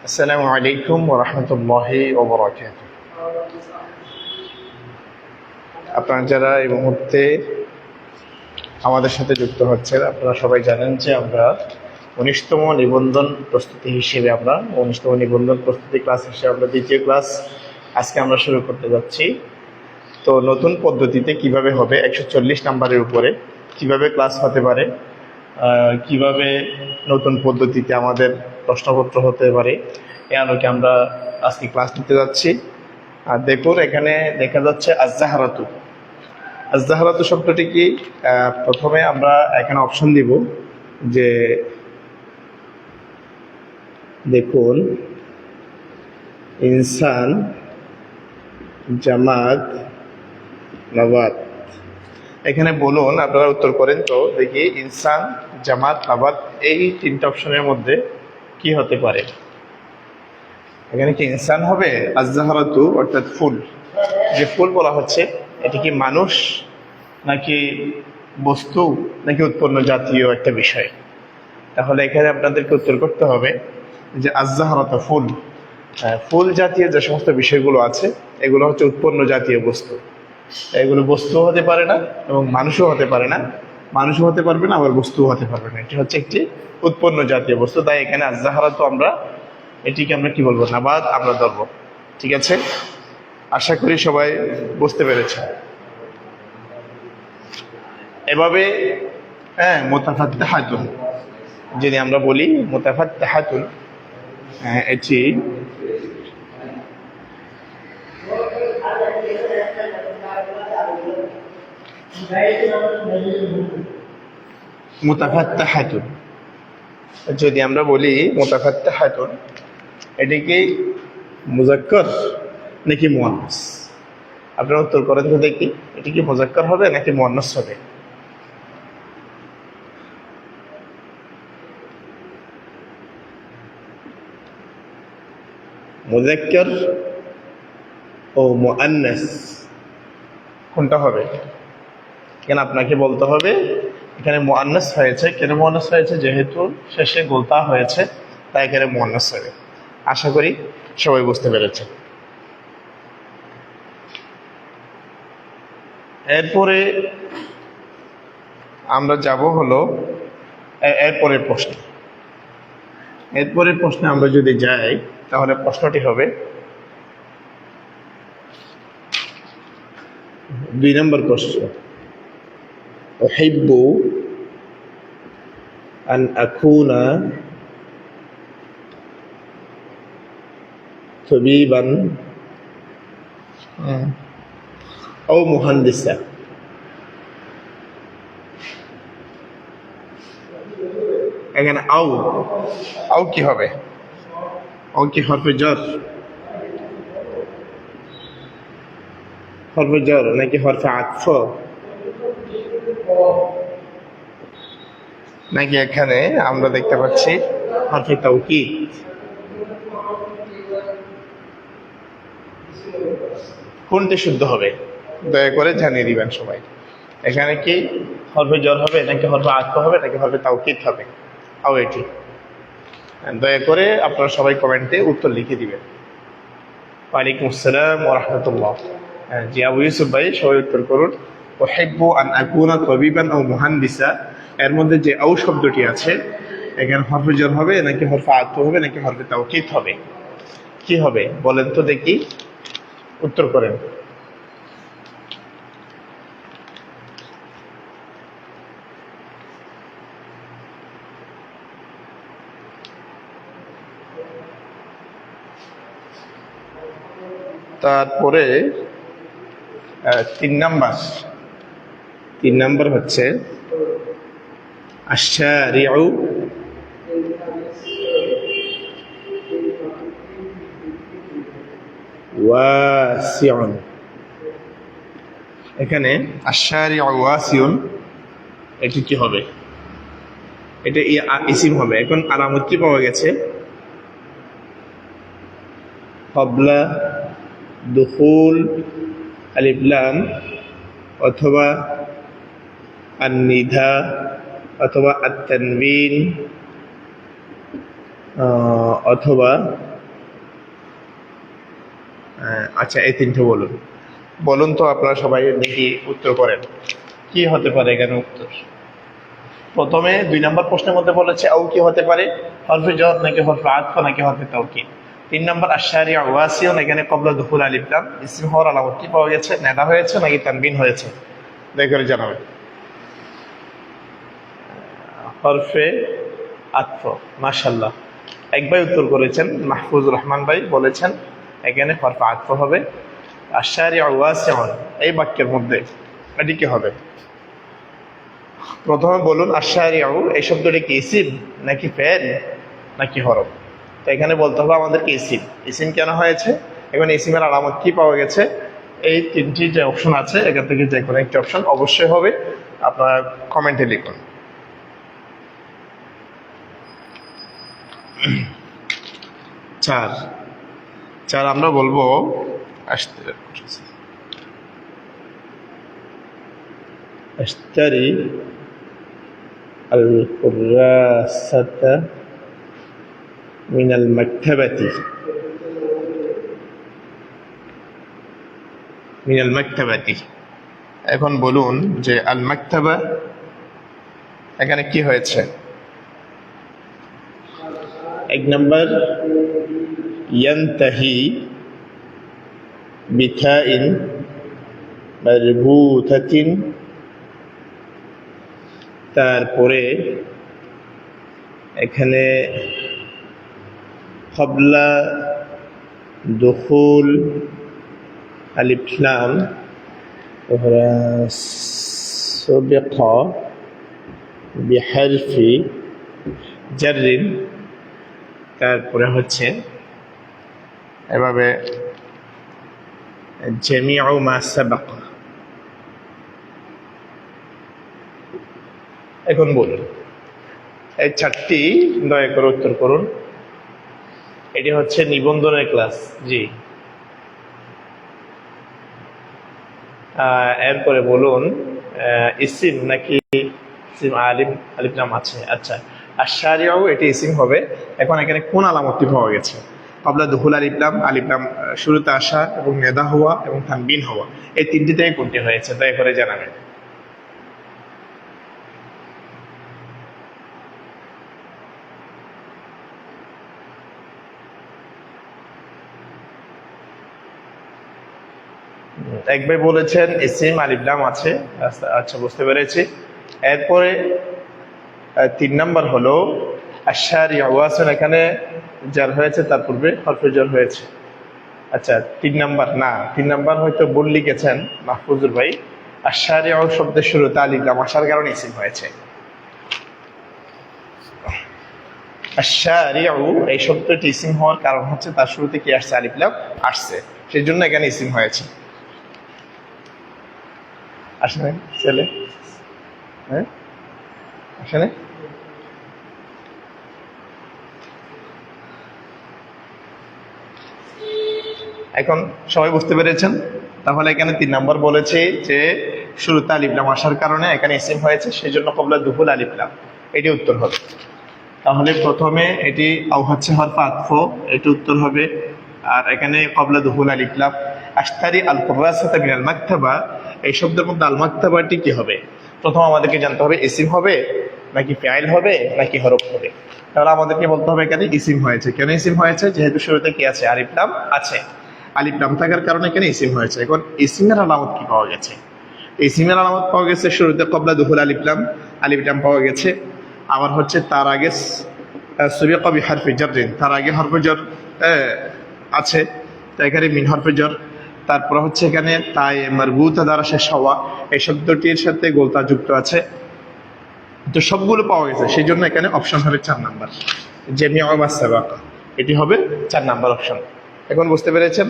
আসসালামু আলাইকুম ওয়া রাহমাতুল্লাহি ওয়া বারাকাতুহু। আপনারা যারা এই মুহূর্তে আমাদের সাথে যুক্ত হচ্ছেন, আপনারা সবাই জানেন যে আমরা 19তম নিবন্ধন প্রস্তুতি হিসেবে আমরা 19তম নিবন্ধন প্রস্তুতি ক্লাস হিসেবে আমরা দ্বিতীয় ক্লাস আজকে আমরা শুরু করতে যাচ্ছি। তো নতুন পদ্ধতিতে কিভাবে হবে 140 নাম্বারের উপরে কিভাবে ক্লাস হতে পারে, কিভাবে নতুন পদ্ধতিতে আমাদের প্রশ্নপত্র হতে পারে, এই আলোকে আমরা আজকে ক্লাস নিতে যাচ্ছি। আর দেখুন, এখানে দেখা যাচ্ছে আজ-জাহরাতু। আজ-জাহরাতু শব্দটি কি? প্রথমে আমরা এখানে অপশন দিব যে দেখুন, ইনসান, জামাত, নাবাত। এখানে বলুন, আপনারা উত্তর করেন তো দেখি, ইনসান, জামাত, নাবাত এই তিনটা অপশনের মধ্যে কি হতে পারে? এখানে কি ইনসান হবে? আজ-জাহরাতু অর্থাৎ ফুল, যে ফুল বলা হচ্ছে এটি কি মানুষ নাকি বস্তু নাকি উৎপন্ন জাতীয় একটা বিষয়? তাহলে এখানে আপনাদেরকে উত্তর করতে হবে যে আজ-জাহরাতু ফুল, ফুল জাতীয় যে সমস্ত বিষয়গুলো আছে এগুলো হচ্ছে উৎপন্ন জাতীয় বস্তু। এগুলো বস্তুও হতে পারে না এবং মানুষও হতে পারে না, মানুষও হতে পারবে না, আবার বস্তুও হতে পারবে না। এটি হচ্ছে একটি উৎপন্ন জাতীয় বস্তু। তাই এখানে আজ-জাহরাতু আমরা এটিকে আমরা কি বলবো? নাবাত আমরা ধরবো। ঠিক আছে, আশা করি সবাই বুঝতে পেরেছে। এভাবে মুতাফাত্তিহাতুন যদি আমরা বলি, মুতাফাত্তিহাতুন এটি মুতাফাত্তিহাতুন যদি আমরা বলি মুতাফাত্তিহাতুন, এটি কি মুযাক্কার নাকি মুআন্নাস? আপনারা উত্তর করেন তো দেখি, এটি কি মুযাক্কার হবে নাকি মুআন্নাস হবে? মুযাক্কার ও মুআন্নাস কোনটা হবে? কেন আপনাকে বলতে হবে এখানে মুআন্নাস হয়েছে। কেন মুআন্নাস হয়েছে? যেহেতু শেষে গোলতা হয়েছে তাই এখানে মুআন্নাস হবে। আশা করি সবাই বুঝতে পেরেছে। এরপরে আমরা যাব হলো এরপরের প্রশ্ন। এরপরের প্রশ্নে আমরা যদি যাই তাহলে প্রশ্নটি হবে 2 নম্বর প্রশ্ন, উহিব্বু আন আকুনা তাবিবান আও মুহান্দিসা। এখানে আও কি হবে? আও কি হরফে জর? হরফে জর নাকি হরফে আতফ নাকি এখানে আমরা দেখতে পাচ্ছি হরফে তাওকীদ? কোনটি শুদ্ধ হবে দয়া করে জানিয়ে দিবেন সবাই। এখানে কি হরফে জর হবে নাকি হরফে আতফ হবে নাকি হরফে তাওকীদ হবে? আও এটি দয়া করে আপনারা সবাই কমেন্টে উত্তর লিখে দিবেন। ওয়ালাইকুম আসসালাম ওয়া রাহমাতুল্লাহ। জি আবু ইউসুফ ভাই, সবাই উত্তর করুন। উহিব্বু আন আকুনা তাবিবান আও মুহান্দিসা, এর মধ্যে যে আও শব্দটি আছে এখানে হরফে জর হবে নাকি হরফে আতফ হবে নাকি হরফে তাওকীদ হবে? কি হবে বলেন তো দেখি, উত্তর করেন। তারপরে 3 নাম্বার হচ্ছে আশ-শারিউ ওয়াসিউন। এখানে আশ-শারিউ ওয়াসিউন এটি কি হবে? এটা ইসিম হবে। এখন আলামতটি পাওয়া গেছে ক্বাবলা দুখুল আলিফ লাম অথবা আন-নিধা অথবা আত-তানবিন অথবা আচ্ছা, এই তিনটে বলুন বলুন তো আপনারা সবাই দেখি উত্তর করেন কি হতে পারে এখানে উত্তর। প্রথমে 2 নম্বর প্রশ্নের মধ্যে বলেছে আউ কি হতে পারে, হরফে জর নাকি হরফে আতফ নাকি হরফে তাওকিদ। 3 নম্বর আশ-শারিউ ওয়াসিউন, এখানে ক্বাবলা দুখুল আলিফ লাম ইসম হওয়ার আলামত কি পাওয়া গেছে, নেদা হয়েছে নাকি তানবিন হয়েছে, দয়া করে জানাবেন। হরফে আতফ, মাশাআল্লাহ, এক ভাই উত্তর করেছেন, মাহফুজুর রহমান ভাই বলেছেন এখানে হরফে আতফ হবে। আশ-শারিউ ওয়াসিউন এই বাক্যের মধ্যে এটি কি হবে? প্রথমে বলুন আশ-শারিউ এই শব্দটি কি ইসিম নাকি ফেল নাকি হরফ? তো এখানে বলতে হবে আমাদেরকে ইসিম। ইসিম কেন হয়েছে, এখন ইসিমের আলামত কি পাওয়া গেছে? এই তিনটি যে অপশন আছে এখান থেকে যে কোনো একটি অপশন অবশ্যই হবে, আপনারা কমেন্টে লিখুন। চার আমরা বলবো আশতারি الكراسة من المكتبة এখন বলুন যে আল মাকতাবা এখানে কি হয়েছে? 1 নম্বর ইয়ানতাহি বিথাইন মারবুতাতিন, তারপরে এখানে ক্বাবলা দুখুল আলিফ লাম সুবিকা বিহারফি জাররিন, তারপরে হচ্ছে এভাবে জামিউ মা সাবাকা। এখন বলুন এই 4টি দয়া করে উত্তর করুন। এটি হচ্ছে নিবন্ধনের ক্লাস, জি। এরপরে বলুন ইসিম নাকি ইসিম আলিফ লাম আছে। আচ্ছা, আশ-শারিউ এটি ইসিম হবে। এখন এখানে কোন আলামতটি পাওয়া গেছে? ক্বাবলা দুখুল আলিফ লাম শুরুতে আসা এবং নেদা হওয়া এবং তানবিন হওয়া, এই তিনটি থেকে কোনটি হয়েছে দয়া করে জানাবেন। এক ভাই বলেছেন ইসিম আলিফ লাম আছে, আচ্ছা বুঝতে পেরেছি। এরপরে 3 নম্বর হলো আশ-শারিউ ওয়াসিউন, এখানে জার হয়েছে, তার পূর্বে হরফে জার হয়েছে। আচ্ছা 3 নম্বর না, 3 নম্বর হয়তো ভুল লিখেছেন মাহফুজুর ভাই। আশ-শারিউ শব্দের শুরুতে আলিফ লাম আসার কারণে ইসিম হয়েছে। আশ-শারিউ এই শব্দটি ইসিম হওয়ার কারণ হচ্ছে তার শুরুতে কি আসছে, আলিফ লাম আসছে, সেই জন্য এখানে ইসিম হয়েছে। আসেন ছেলে, হ্যাঁ আসেন। এখন সবাই বুঝতে পেরেছেন? তাহলে এখানে 3 নম্বর বলেছে যে শুরুতে আলিফ লাম আসার কারণে এখানে ইসিম হয়েছে, সেই জন্য ক্বাবলা দুখুল আলিফ লাম, এটি উত্তর হবে। তাহলে প্রথমে এটি আও হচ্ছে হরফে আতফ, এটি উত্তর হবে। আর এখানে ক্বাবলা দুখুল আলিফ লাম। আশতারি আল কুরাসাতা মিনাল মাকতাবা, এই শব্দের মধ্যে আল মাকতাবাটি কি হবে? প্রথম আমাদেরকে জানতে হবে ইসিম হবে নাকি ফাইল হবে নাকি হরফ হবে। তাহলে আমাদেরকে বলতে হবে এখানে ইসিম হয়েছে। কেন ইসিম হয়েছে? যেহেতু শুরুতে কি আছে, আলিফ লাম আছে। আলিফ লাম থাকার কারণে এখানে ইসিম হয়েছে। এখন ইসিমের আলামত কি পাওয়া গেছে? ইসিমের আলামত পাওয়া গেছে শুরুতে ক্বাবলা দুখুল আলিফ লাম পাওয়া গেছে। আবার হচ্ছে তার আগে সুবিকা বিহারফি জাররিন, তার আগে হরফে জার আছে, তো এখানে মিন হরফে জার। তারপর হচ্ছে এখানে তাই মারবুতা দ্বারা শেষ হওয়া, এই শব্দটির সাথে গোলতা যুক্ত আছে। তো সবগুলো পাওয়া গেছে, সেই জন্য এখানে অপশন হবে 4 নাম্বার, জামিউ মা সাবাকা, এটি হবে 4 নাম্বার অপশন। এখন বুঝতে পেরেছেন?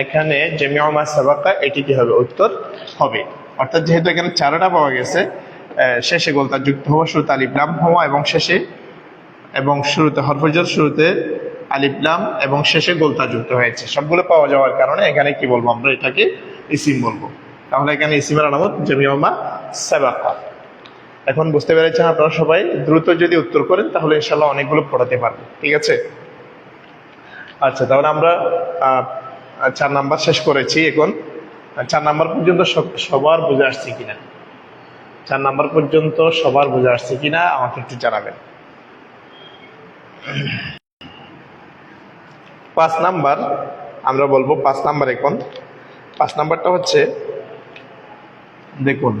এখানে জামিউ মা সাবাকা এটি কি হবে? উত্তর হবে। অর্থাৎ যেহেতু এখানে 4টা পাওয়া গেছে, শেষে গোলতা যুক্ত হওয়া, শুরুতে আলিফ লাম হওয়া এবং শেষে এবং শুরুতে হরফে জার, শুরুতে আলিফ লাম এবং শেষে গোলতা যুক্ত হয়েছে, সবগুলো পাওয়া যাওয়ার কারণে এখানে কি বলবো আমরা? এটাকে ইসিম বলবো। তাহলে এখানে ইসিমের আলামত জামিউ মা সাবাকা। এখন বুঝতে পেরেছেন আপনারা সবাই? দ্রুত যদি উত্তর করেন তাহলে ইনশাআল্লাহ অনেকগুলো পড়াতে পারবো, ঠিক আছে? আচ্ছা, তাহলে আমরা 4 নাম্বার শেষ করেছি। এখন 4 নাম্বার পর্যন্ত সবার বুঝে আসছে কিনা, 4 নাম্বার পর্যন্ত সবার বুঝে আসছে কিনা আমাকে একটু জানাবেন। 5 নাম্বার আমরা বলবো। 5 নাম্বার এখন 5 নাম্বারটা হচ্ছে, দেখুন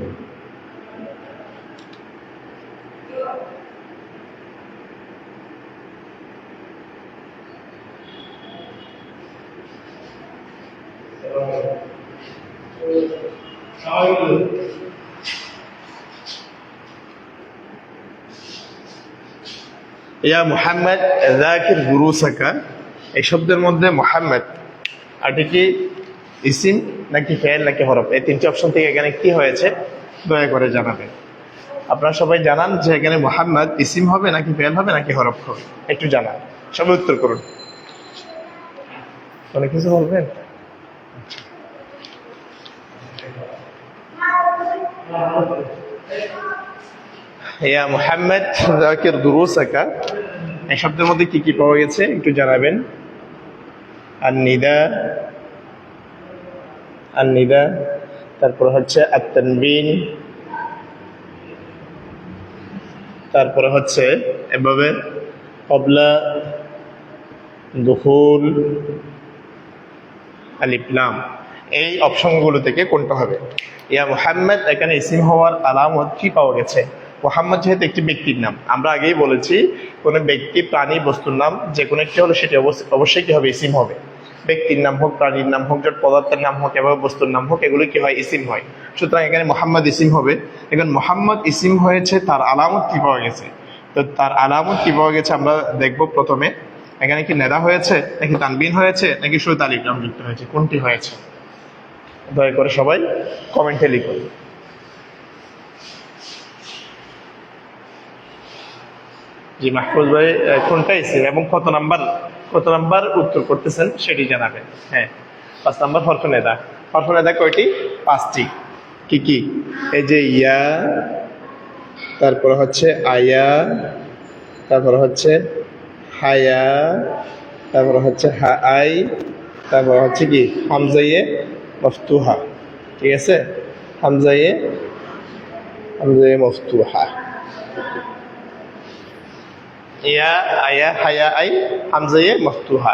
ইয়া মুহাম্মদ যাকির দুরুসাকা, এই শব্দের মধ্যে মুহাম্মদ এটা কি ইসিম নাকি ফেল নাকি হরফ? এই 3টি অপশন থেকে এখানে কি হয়েছে দয়া করে জানাবেন। আপনারা সবাই জানান যে এখানে মুহাম্মদ ইসিম হবে নাকি ফেল হবে নাকি হরফ হবে, একটু জানান। সবাই উত্তর করুন। অনেক কিছু বলবেন। ইয়া মুহাম্মদ যাকির দুরুসাকা, এই শব্দের মধ্যে কি কি পাওয়া গেছে একটু জানাবেন। আন-নিদা, তারপর হচ্ছে আত-তানবিন, তারপরে হচ্ছে এভাবে ক্বাবলা, দুখুল, আলিফ লাম। এই অপশনগুলো থেকে কোনটা হবে? ইয়া মুহাম্মদ এখানে ইসিম হওয়ার আলামত কি পাওয়া গেছে? মুহাম্মদ যেহেতু একটি ব্যক্তির নাম, আমরা আগেই বলেছি কোনো ব্যক্তি, প্রাণী, বস্তুর নাম যে কোনো একটি হলে সেটি অবশ্যই কি হবে? ইসিম হবে। ব্যক্তির নাম হোক, প্রাণীর নাম হোক, জড় পদার্থের নাম হোক, এবং বস্তুর নাম হোক, এগুলো কি হয়? ইসিম হয়। সুতরাং এখানে মুহাম্মদ ইসিম হবে। এখন মুহাম্মদ ইসিম হয়েছে, তার আলামত কি পাওয়া গেছে? তো তার আলামত কি পাওয়া গেছে আমরা দেখব। প্রথমে এখানে কি নেদা হয়েছে নাকি তানবিন হয়েছে নাকি শুধু আলিফ লাম যুক্ত হয়েছে, কোনটি হয়েছে? দয়া করে সবাই কমেন্টে লিখুন। জি মাহফুজ ভাই, কোনটা ইসিম এবং কত নাম্বার উত্তর করতেছেন সেটি জানাবেন। হ্যাঁ, 5 নাম্বার হরফে নেদা। হরফে নেদা কয়টি? 5টি। কি কি? এই যে ইয়া, তারপর হচ্ছে আয়া, তারপর হচ্ছে হায়া, তারপর হচ্ছে হাআই, তারপর হচ্ছে কি হামজায়ে মফতুহা। ঠিক আছে, হামজায়ে মফতুহা। ইয়া আয়া হায়া আই হামজায়ে মফতুহা।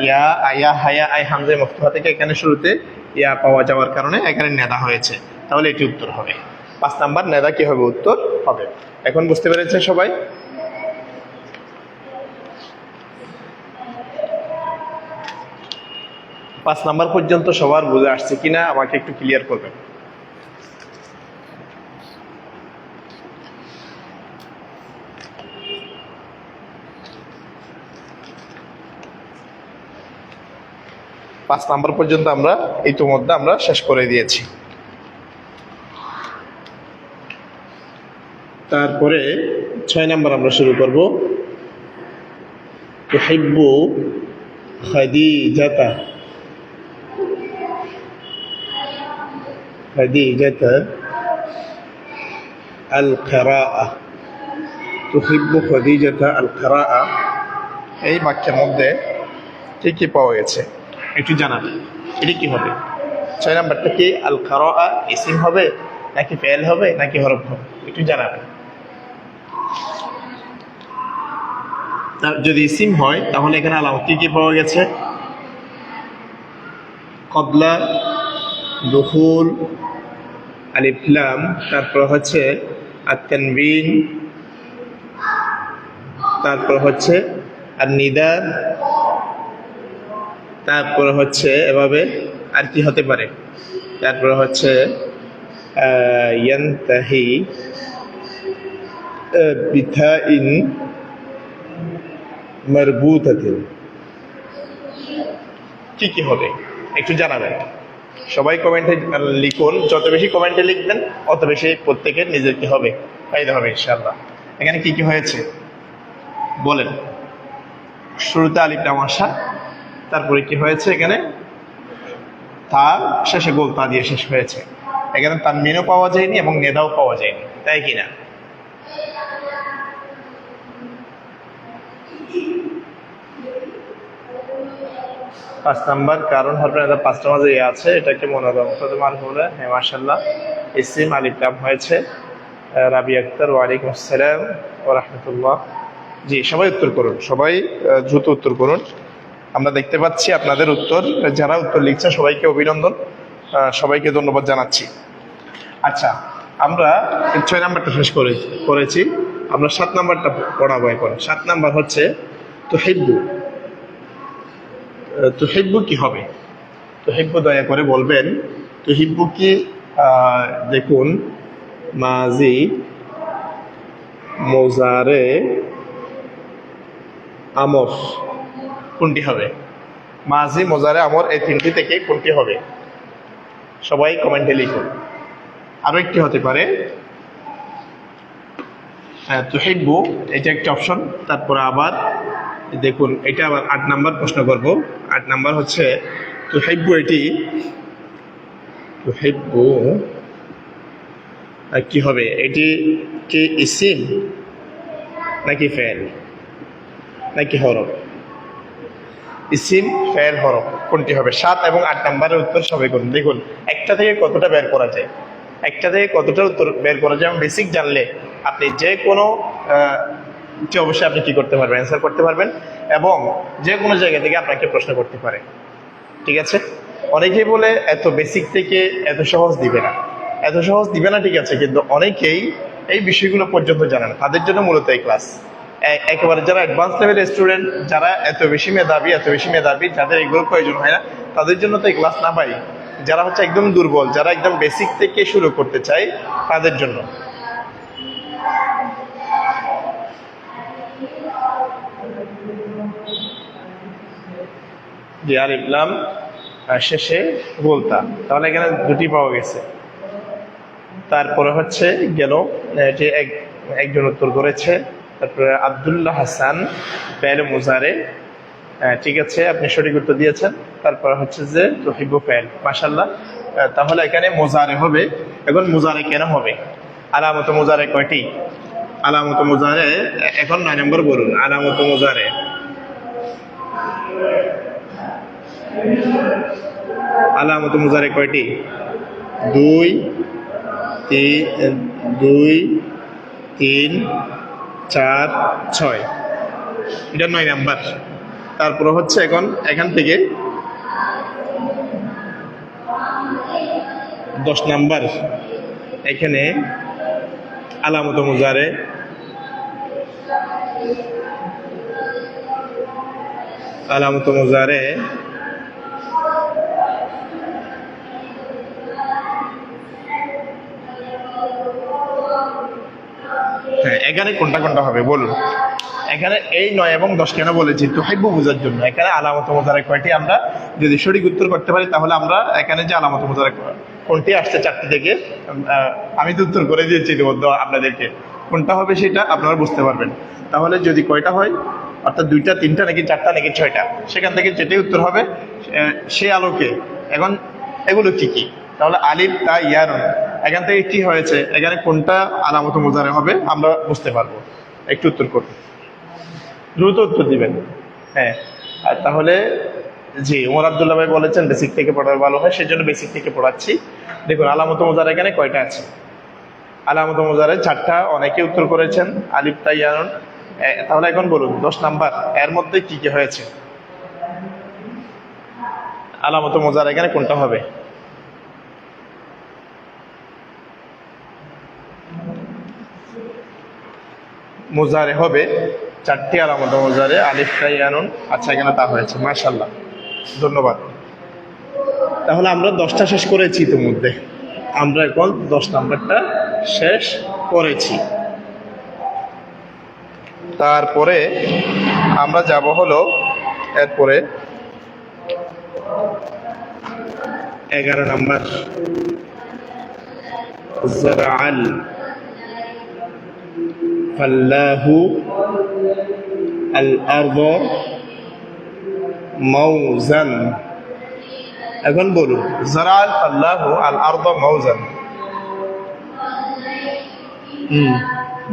ইয়া আয়া হায়া আই হামজায়ে মফতুহা থেকে এখানে শুরুতে ইয়া পাওয়া যাওয়ার কারণে এখানে নেদা হয়েছে, তাহলে এটি উত্তর হবে। 5 নাম্বার নেদা কি হবে? উত্তর হবে। এখন বুঝতে পেরেছেন সবাই? পাঁচ নাম্বার পর্যন্ত সবার বুঝে আসছে কিনা আমাকে একটু ক্লিয়ার করবেন। পাঁচ নাম্বার পর্যন্ত আমরা ইতিমধ্যে আমরা শেষ করে দিয়েছি। তারপরে 6 নাম্বার আমরা শুরু করব। তুহিব্বু খাদিজাতা, খাদিজাতা আল কিরাআহ। তুহিব্বু খাদিজাতা আল কিরাআহ, এই বাক্যের মধ্যে কি কি পাওয়া গেছে একটু জানাবেন। এটি কি হবে? 6 নাম্বারটা কি আল কিরাআহ ইসিম হবে নাকি ফেল হবে নাকি হরফ হবে একটু জানাবেন। যদি ইসিম হয় তাহলে এখানে আলামত কি কি পাওয়া গেছে? ক্বাবলা, দুখুল, আলিফ লাম, তারপর হচ্ছে আত-তানবিন, তারপর হচ্ছে আন-নিদা, তারপর হচ্ছে এভাবে আর কি হতে পারে? তারপর হচ্ছে ইয়ানতাহি বিথাইন মারবুতাতিন। কি কি হবে একটু জানাবেন। সবাই কমেন্টে লিখুন, যত বেশি কমেন্টে লিখবেন অত বেশি প্রত্যেকের নিজের কি হবে? ফায়দা হবে ইনশাআল্লাহ। এখানে কি কি হয়েছে বলেন। শুরুতে আলিফ লাম আসা, তারপরে কি হয়েছে? এখানে তা শেষে গোল তা দিয়ে শেষ হয়েছে। এখানে তানমিনও পাওয়া যায়নি এবং নেদাও পাওয়া যায়নি, তাই কিনা? পাঁচ নাম্বার কারণ হবে পাঁচটা মাঝে আছে, এটাকে মনোরম তোমার হলে। হ্যাঁ মাশাআল্লাহ, ইসিম আলিফ লাম হয়েছে। রাবি আক্তার, ওয়ালাইকুম আসসালাম ওয়া রাহমাতুল্লাহ। জি, সবাই উত্তর করুন, সবাই দ্রুত উত্তর করুন। আমরা দেখতে পাচ্ছি আপনাদের উত্তর, যারা উত্তর লিখছেন সবাইকে অভিনন্দন, সবাইকে ধন্যবাদ জানাচ্ছি। আচ্ছা, আমরা 6 নাম্বারটা শেষ করেছি, আমরা 7 নাম্বারটা পড়াবো এখন। 7 নাম্বার হচ্ছে তুহিব্বু। তুহিব্বু কি হবে? তুহিব্বু দয়া করে বলবেন। তুহিব্বু কি, দেখুন মাজি, মুজারে, আমর কোনটি হবে? মাজি, মুজারে, আমর এই তিনটি থেকে কোনটি হবে? সবাই কমেন্টে লিখুন। আরো একটি হতে পারে তুহিব্বু, এটা একটা অপশন। তারপরে আবার দেখুন, এটা আবার 8 নাম্বার প্রশ্ন করব। 8 নাম্বার হচ্ছে তুহিব্বু, এটি তুহিব্বু কি হবে? এটি কি ইসিম নাকি ফেল নাকি হরফ? ইসিম, ফেল, হরফ কোনটি হবে? 7 এবং 8 নাম্বারের উত্তর সবাই করুন। দেখুন একটা থেকে কতটা বের করা যায়, একটা থেকে কতটা উত্তর বের করা যায়। বেসিক জানলে আপনি যে কোনো অবশ্যই আপনি কি করতে পারবেন, অ্যান্সার করতে পারবেন, এবং যে কোনো জায়গা থেকে আপনাকে প্রশ্ন করতে পারে। ঠিক আছে? অনেকেই বলে এত বেসিক থেকে এত সহজ দিবে না, এত সহজ দিবে না, ঠিক আছে, কিন্তু অনেকেই এই বিষয়গুলো পর্যন্ত জানে না। তাদের জন্য মূলত এই ক্লাস। একেবারে যারা অ্যাডভান্স লেভেলের স্টুডেন্ট, যারা এত বেশি মেধাবী, যাদের এগুলো প্রয়োজন হয় না, তাদের জন্য তো এই ক্লাস না ভাই। যারা হচ্ছে একদম দুর্বল, যারা একদম বেসিক থেকে শুরু করতে চায়, তাদের জন্য। যে আলিফ লাম শেষে গোলতা, তাহলে এখানে দুটি পাওয়া গেছে। তারপরে হচ্ছে গেল যে একজন উত্তর করেছে। তারপরে আব্দুল্লাহ হাসান, ফেল মুজারে, ঠিক আছে, আপনি সঠিক উত্তর দিয়েছেন। তারপরে হচ্ছে যে তুহিব্বু ফেল, মাশাআল্লাহ। তাহলে এখানে মুজারে হবে। এখন মুজারে কেন হবে? আলামত মুজারে কয়টি? আলামত মুজারে এখন 9 নম্বর বলুন। আলামত মুজারে, আলামত মুজারে কয়টি? 2, 3, 4, 6, এটা 9 নাম্বার। তারপর হচ্ছে এখান থেকে 10 নাম্বার। এখানে আলামত মুজারে, আলামত মুজারে হ্যাঁ, এখানে কোনটা কোনটা হবে বলুন। এখানে এই 9 এবং 10 কেন বলেছি? তুহিব্বু বোঝার জন্য। এখানে আলামত মুজারে কয়টি? আমরা যদি সঠিক উত্তর করতে পারি, তাহলে আমরা এখানে যে আলামত মুজারে কোনটি আসছে 4টি থেকে, আমি তো উত্তর করে দিয়েছি ইতিমধ্যে আপনাদেরকে, কোনটা হবে সেটা আপনারা বুঝতে পারবেন। তাহলে যদি কয়টা হয়, অর্থাৎ 2টা, 3টা নাকি 4টা নাকি 6টা, সেখান থেকে যেটাই উত্তর হবে সে আলোকে এখন এগুলো কি কি? তাহলে আলিফ, তা, ইয়া, নুন, এখান থেকে কি হয়েছে, এখানে কোনটা আলামত মুজারে হবে আমরা বুঝতে পারবো। একটু উত্তর করুন, দ্রুত উত্তর দিবেন। হ্যাঁ, আর তাহলে জি, ওমর আব্দুল্লাহ ভাই বলেছেন বেসিক থেকে পড়ার ভালো হয়, সেজন্য বেসিক থেকে পড়াচ্ছি। দেখুন আলামত মুজারে এখানে কয়টা আছে? আলামত মুজারে 4টা, অনেকে উত্তর করেছেন। আলিফ, তা, ইয়া, নুন। তাহলে এখন বলুন 10 নাম্বার এর মধ্যে কি কি হয়েছে? আলামত মুজারে এখানে কোনটা হবে? মুজারে হবে 4টি আলামত মুজারে, আলিফ, তা, ইয়া, নুন। আচ্ছা, এখানে তা হয়েছে, মাশাআল্লাহ, ধন্যবাদ। তাহলে আমরা 10টা শেষ করেছি ইতিমধ্যে, আমরা এখন 10 নাম্বারটা শেষ করেছি। তারপরে আমরা যাব হলো এরপরে 11 নাম্বার, জারাআল ফাল্লাহু আল আরদ মাউজান। এখন বলুন জারাআল ফাল্লাহু আল আরদ মাউজান,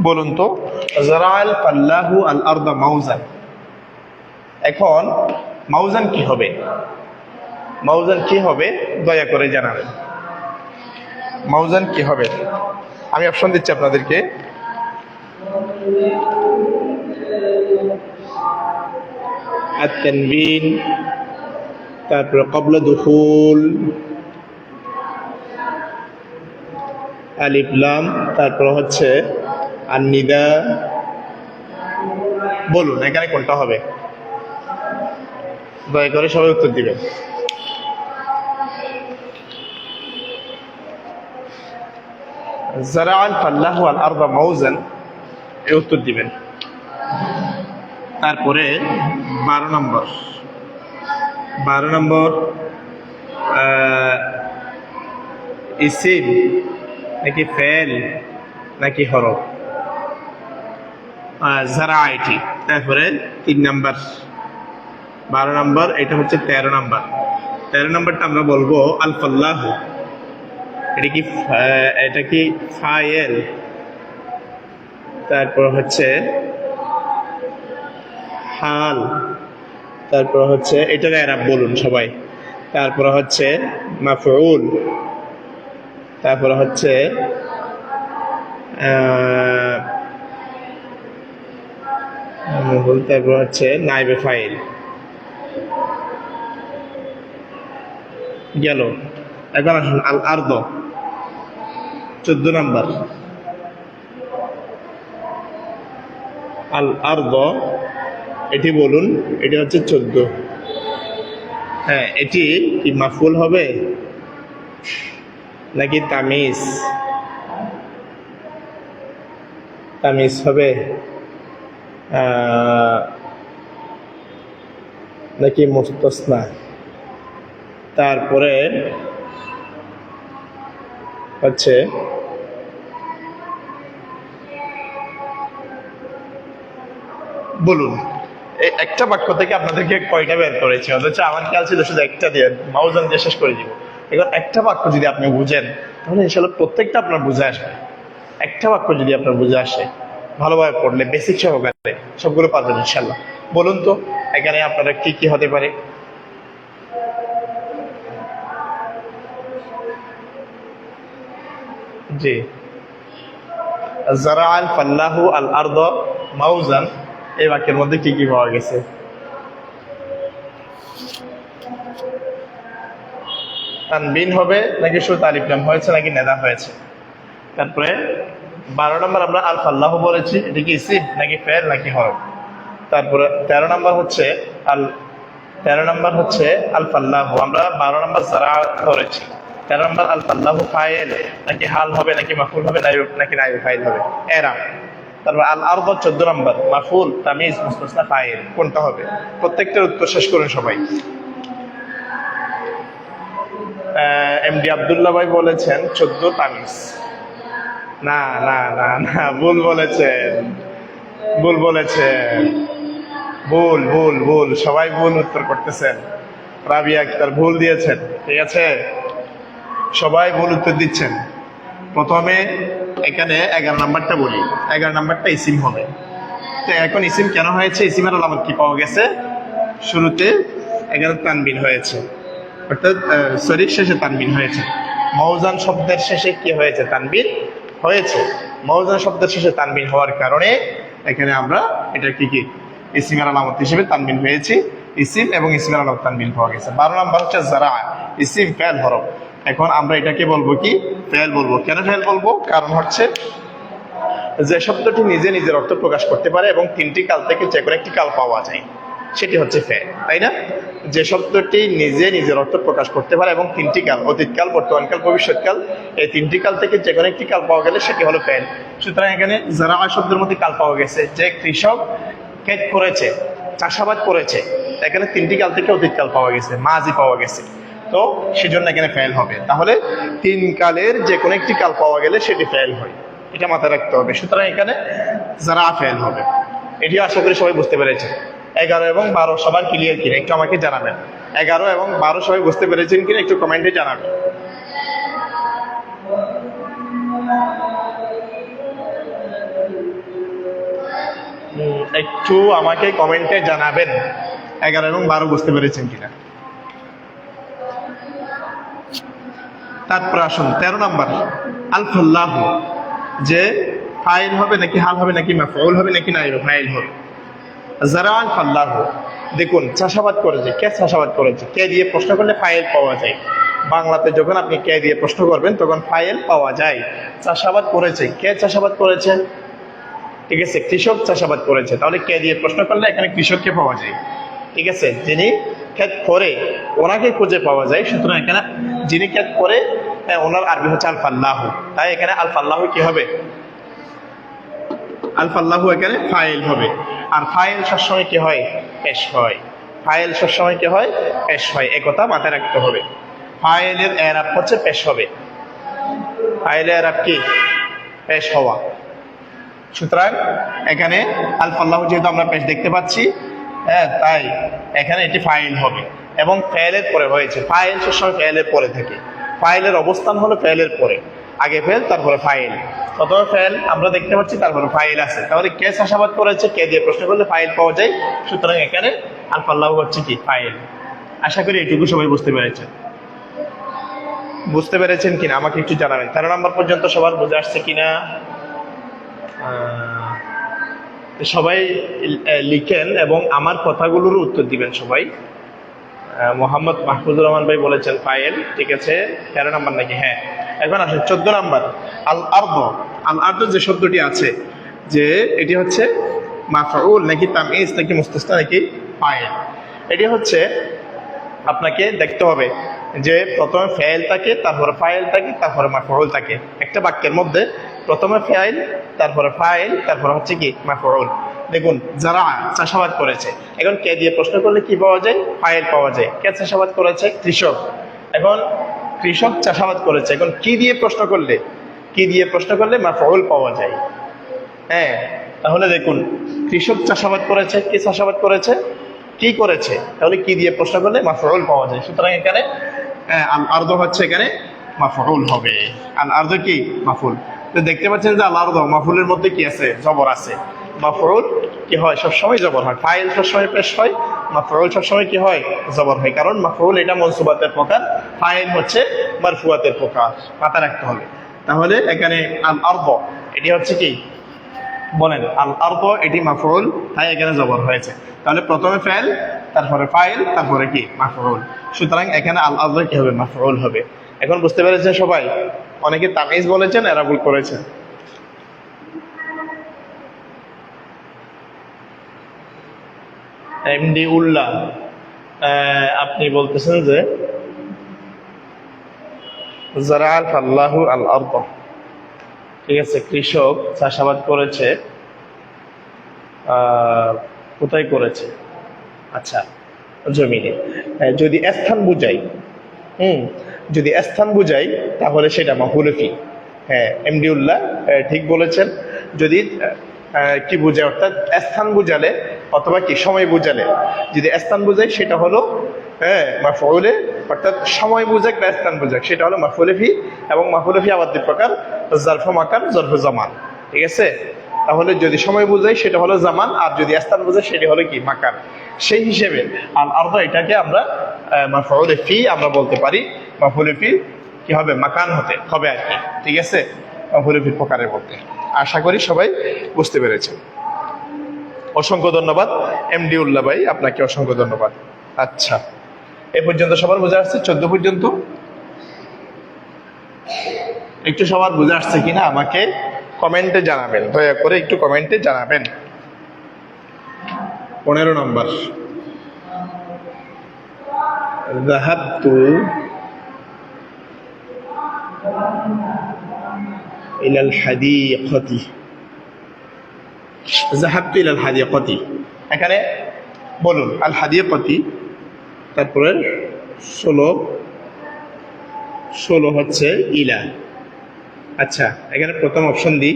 বলুন তো, জারাআল ফাল্লাহু আল আরদা মাউজান, এখন মাউজান কি হবে? মাউজান কি হবে দয়া করে জানাবেন। মাউজান কি হবে? আমি অপশন দিচ্ছি আপনাদেরকে। আত-তানবিন, তারপরে ক্বাবলা দুখুল, আলিফ লাম, তারপর হচ্ছে আন-নিদা। বলুন এখানে কোনটা হবে? দয়া করে সবাই উত্তর দিবেন। জারাআল ফাল্লাহু আল আরদা মাউজান, এই উত্তর দিবেন। তারপরে 12 নম্বর ইসিম নাকি ফেল নাকি হরফ? যারা আইটি। তারপরে 3 নম্বর 12 নম্বর, এটা হচ্ছে 13 নম্বর। 13 নম্বরটা আমরা বলবো আল ফাল্লাহু, এটা কি ফাইল? তারপর হচ্ছে হাল, তারপর হচ্ছে এটার এরাব বলুন সবাই। তারপর হচ্ছে মাফউল, তারপর হচ্ছে তারপর হচ্ছে নাইবে ফাইল গেল। এখন আসুন আল আরদ, 14 নম্বর। আল আরদ এটি বলুন, এটি হচ্ছে 14। হ্যাঁ, এটি কি মাফউল হবে নাকি তামিজ? তামিজ হবে নাকি মুস্তাসনা? তারপরে হচ্ছে বলুন একটা বাক্য থেকে আপনাদেরকে কয়টা বের করেছি, অথচ আমার খেয়াল ছিল শুধু একটা দিয়ে মাউজান দিয়ে শেষ করে দিব। এখন একটা বাক্য যদি আপনি বুঝেন তাহলে ইনশাআল্লাহ প্রত্যেকটা আপনার বুঝে আসবে। একটা বাক্য যদি আপনার বুঝে আসে, ভালোভাবে পড়লে বেসিক সহকারে সবগুলো পারবেন ইনশাআল্লাহ। বলুন তো এখানে আপনারা কি কি হতে পারে? জি, জারাআল ফাল্লাহু আল আরদ মাউজান, এই বাক্যের মধ্যে কি কি পাওয়া গেছে? তানবিন হবে নাকি শুধু আলিফ লাম হয়েছে নাকি নেদা হয়েছে? তারপরে 12 নম্বর আমরা আল ফাল্লাহু বলেছি, এটা কি ইসিম নাকি ফেল নাকি হরফ? তারপরে 13 নম্বর হচ্ছে আল ফাল্লাহু, আমরা 12 নম্বর জারা ধরেছি। 13 নম্বর আল ফাল্লাহু ফাইল নাকি হাল হবে নাকি মাফউল হবে নাকি নাইব ফাইল হবে? এরাম। তারপর আল আরদ 14 নম্বর, মাফউল তামিজ মুস্তাসনা ফাইল, কোনটা হবে? প্রত্যেকটার উত্তর শেষ করুন সবাই। এমডি আব্দুল্লাহ ভাই বলেছেন 14 তামিজ। না না না না, ভুল বলেছেন, ভুল সবাই ভুল উত্তর করতেছেন। রাবিয়া আক্তার ভুল দিয়েছেন, ঠিক আছে? সবাই ভুল উত্তর দিচ্ছেন। প্রথমে এখানে 11 নাম্বারটা বলি, 11 নাম্বারটা ইসিম হবে। তো এখন ইসিম কেন হয়েছে? ইসিমের আলামত কি পাওয়া গেছে? শুরুতে এখানে তানবিন হয়েছে, অর্থাৎ শেষে তানবিন হয়েছে। মাউজান শব্দের শেষে কি হয়েছে? তানবিন হয়েছে। মাউজান শব্দের শেষে তানবিন হওয়ার কারণে এখানে আমরা এটা কি ইসিমের আলামত হিসেবে তানবিন হয়েছে। ইসিম এবং ইসিমের আলামত তানবিন পাওয়া গেছে। 12 নম্বর হচ্ছে জারা, ইসিম ফেল হরফ। এখন আমরা এটাকে বলবো কি? ফেল বলবো। কেন ফেল বলবো? কারণ হচ্ছে যে শব্দটি নিজে নিজের অর্থ প্রকাশ করতে পারে এবং 3টি কাল থেকে যে কোনো একটি কাল পাওয়া যায়, সেটি হচ্ছে ফেল, তাই না? যে শব্দটি নিজে নিজের অর্থ প্রকাশ করতে পারে এবং 3টি কাল, অতীতকাল, বর্তমানকাল, ভবিষ্যৎকাল, এই 3টি কাল থেকে যে কোনো একটি কাল পাওয়া গেলে সেটি হলো ফেল। সুতরাং এখানে যারা শব্দের মধ্যে কাল পাওয়া গেছে, যে কৃষক ক্ষেত করেছে, চাষাবাদ করেছে, এখানে 3টি কাল থেকে অতীতকাল পাওয়া গেছে, মাজি পাওয়া গেছে, তো সেজন্য এখানে ফেল হবে। তাহলে 3 কালের যে কোনো একটি কাল পাওয়া গেলে সেটি ফেল হয়, এটা মাথায় রাখতে হবে। সুতরাং এখানে যারা ফেল হবে, এটি আশা করি সবাই বুঝতে পেরেছে। 11 এবং 12 সবার ক্লিয়ার কিনা একটু আমাকে জানাবেন। 11 এবং 12 সবাই বুঝতে পেরেছেন কিনা একটু কমেন্টে জানাবেন। একটু আমাকে কমেন্টে জানাবেন 11 এবং 12 বুঝতে পেরেছেন কিনা। তারপর আসুন 13 নম্বর, আলফাল্লাহু, যে ফাইল হবে নাকি হাল হবে নাকি মাফউল হবে নাকি নাইব ফাইল হবে। যারা আলফাল্লাহু, দেখুন চাষাবাদ করেছে, কে চাষাবাদ করেছে, কে দিয়ে প্রশ্ন করলে ফাইল পাওয়া যায়। বাংলাতে যখন আপনি কে দিয়ে প্রশ্ন করবেন তখন ফাইল পাওয়া যায়। চাষাবাদ করেছে, কে চাষাবাদ করেছে, ঠিক আছে, কৃষক চাষাবাদ করেছে, তাহলে কে দিয়ে প্রশ্ন করলে এখানে কৃষককে পাওয়া যায়, ঠিক আছে। যিনি ক্ষেত করে ওনাকে খুঁজে পাওয়া যায়, সুতরাং এখানে যিনি ক্ষেত করে ওনার আরবি হচ্ছে আলফাল্লাহু, তাই এখানে আলফাল্লাহু কি হবে, আলফাল্লাহু এখানে ফাইল হবে। আর ফাইল সবসময় কি হয়, পেশ হয়। ফাইল সবসময় কি হয়, পেশ হয়, একথা মাথায় রাখতে হবে। ফাইলের এরাব হচ্ছে পেশ হবে, ফাইলের এরাব কি, পেশ হওয়া। সুতরাং এখানে আলফাল্লাহু যেহেতু আমরা পেশ দেখতে পাচ্ছি, হ্যাঁ, তাই এখানে এটি ফাইল হবে এবং ফেলের পরে হয়েছে। ফাইল সবসময় ফেলের পরে থাকে, ফাইলের অবস্থান হলো ফেলের পরে, আগে ফেল তারপরে ফাইল। প্রথমে ফেল আমরা দেখতে পাচ্ছি, তারপরে ফাইল আছে, তাহলে কে চাষাবাদ করেছে, কে দিয়ে প্রশ্ন করলে ফাইল পাওয়া যায়। সুতরাং এখানে আলফাল্লাহু হচ্ছে কি, ফাইল। আশা করি এইটুকু সবাই বুঝতে পেরেছেন। বুঝতে পেরেছেন কিনা আমাকে একটু জানাবেন। 13 নম্বর পর্যন্ত সবার বুঝে আসছে কিনা সবাই লিখেন এবং আমার কথাগুলোর উত্তর দিবেন সবাই। মোহাম্মদ মাহফুজুর রহমান ভাই বলেছেন ফাইল, ঠিক আছে। 13 নম্বর নাকি, হ্যাঁ। এখন আসেন 14 নম্বর, আল আরদ। আল আরদ যে শব্দটি আছে, যে এটি হচ্ছে মাফউল নাকি তামইজ নাকি মুস্তাসনা নাকি ফাইল, এটি হচ্ছে আপনাকে দেখতে হবে যে প্রথমে ফাইল থাকে, তারপরে ফাইল থাকে, তারপরে মাফউল থাকে। একটা বাক্যের মধ্যে প্রথমে ফাইল, তারপরে ফাইল, তারপরে হচ্ছে কি মাফউল। দেখুন যারা চাষাবাদ করেছে, এখন কে দিয়ে প্রশ্ন করলে কি পাওয়া যায়, ফাইল পাওয়া যায়। কে চাষাবাদ করেছে, কৃষক। এখন কৃষক চাষাবাদ করেছে, এখন কি দিয়ে প্রশ্ন করলে, কি দিয়ে প্রশ্ন করলে মাফউল পাওয়া যায়। হ্যাঁ, তাহলে দেখুন কৃষক চাষাবাদ করেছে, কি চাষাবাদ করেছে, কি করেছে, তাহলে কি দিয়ে প্রশ্ন করলে মাফউল পাওয়া যায়। সুতরাং এখানে আল আরদ হচ্ছে এখানে মাফউল হবে। আল আরদ কি, মাফউল। তো দেখতে পাচ্ছেন যে আল আরদ মাফউলের মধ্যে কি আছে, জবর আছে। মাফউল কি হয়, সবসময় জবর হয়। ফাইল সবসময় পেশ হয়, মাফউল সবসময় কি হয়, জবর হয়। কারণ মাফউল এটা মনসুবাতের প্রকার, ফাইল হচ্ছে মারফুয়াতের প্রকার, মাথায় রাখতে হবে। তাহলে এখানে আল আরদ এটি হচ্ছে কি, বলেন, আল আরদ এটি মাফউল, তাই এখানে জবর হয়েছে। তাহলে প্রথমে ফাইল, তারপরে ফাইল, তারপরে কি মাফউল। সুতরাং এখানে আল আরদ কি হবে, মাফউল হবে। এখন বুঝতে পেরেছেন সবাই? অনেকে তামিজ বলেছেন, এরা ভুল করেছেন। এমডি উল্লাহ, আপনি বলতেছেন যে যারা আলফাল্লাহু আল আরদ, ঠিক আছে, কৃষক চাষাবাদ করেছে। কোথায় করেছে, আচ্ছা জমিনে। যদি স্থান বুঝাই, যদি স্থান বুঝাই তাহলে সেটা মাফউল ফি। হ্যাঁ, এমডি উল্লাহ ঠিক বলেছেন। যদি কি বুঝায়, অর্থাৎ স্থান বুঝালে অথবা কি সময় বুঝালে, যদি স্থান বুঝাই সেটা হলো মাফউলে, অর্থাৎ সময় বুঝাক বা স্থান বুঝাক সেটা হলো মাফউল ফি। এবং মাফউল ফি আবার দুই প্রকার, জারফ মাকান, জারফ জামান, ঠিক আছে। তাহলে যদি সময় বুঝাই সেটা হলো জামান, আর যদি স্থান বুঝাই সেটি হলো কি, মাকান। সেই হিসেবে আল আরদ এটাকে আমরা মাফউল ফি আমরা বলতে পারি। মাফউল ফি কি হবে, মাকান হতে হবে আর কি, ঠিক আছে, মাফউল ফি প্রকারের মধ্যে। আশা করি সবাই বুঝতে পেরেছেন। অসংখ্য ধন্যবাদ এমডি উল্লাহ ভাই, আপনাকে অসংখ্য ধন্যবাদ। আচ্ছা, এ পর্যন্ত সবার বুঝে আসছে? 14 পর্যন্ত একটু সবার বুঝে আসছে কিনা আমাকে কমেন্টে জানাবেন, দয়া করে একটু কমেন্টে জানাবেন। 15 নম্বর, যাহাবতু ইলাল হাদিকাতি। যাহাবতু ইলাল হাদিকাতি, এখানে বলুন আল হাদিকাতি, তারপরে 16 হচ্ছে ইলা। আচ্ছা, এখানে প্রথম অপশন দিই,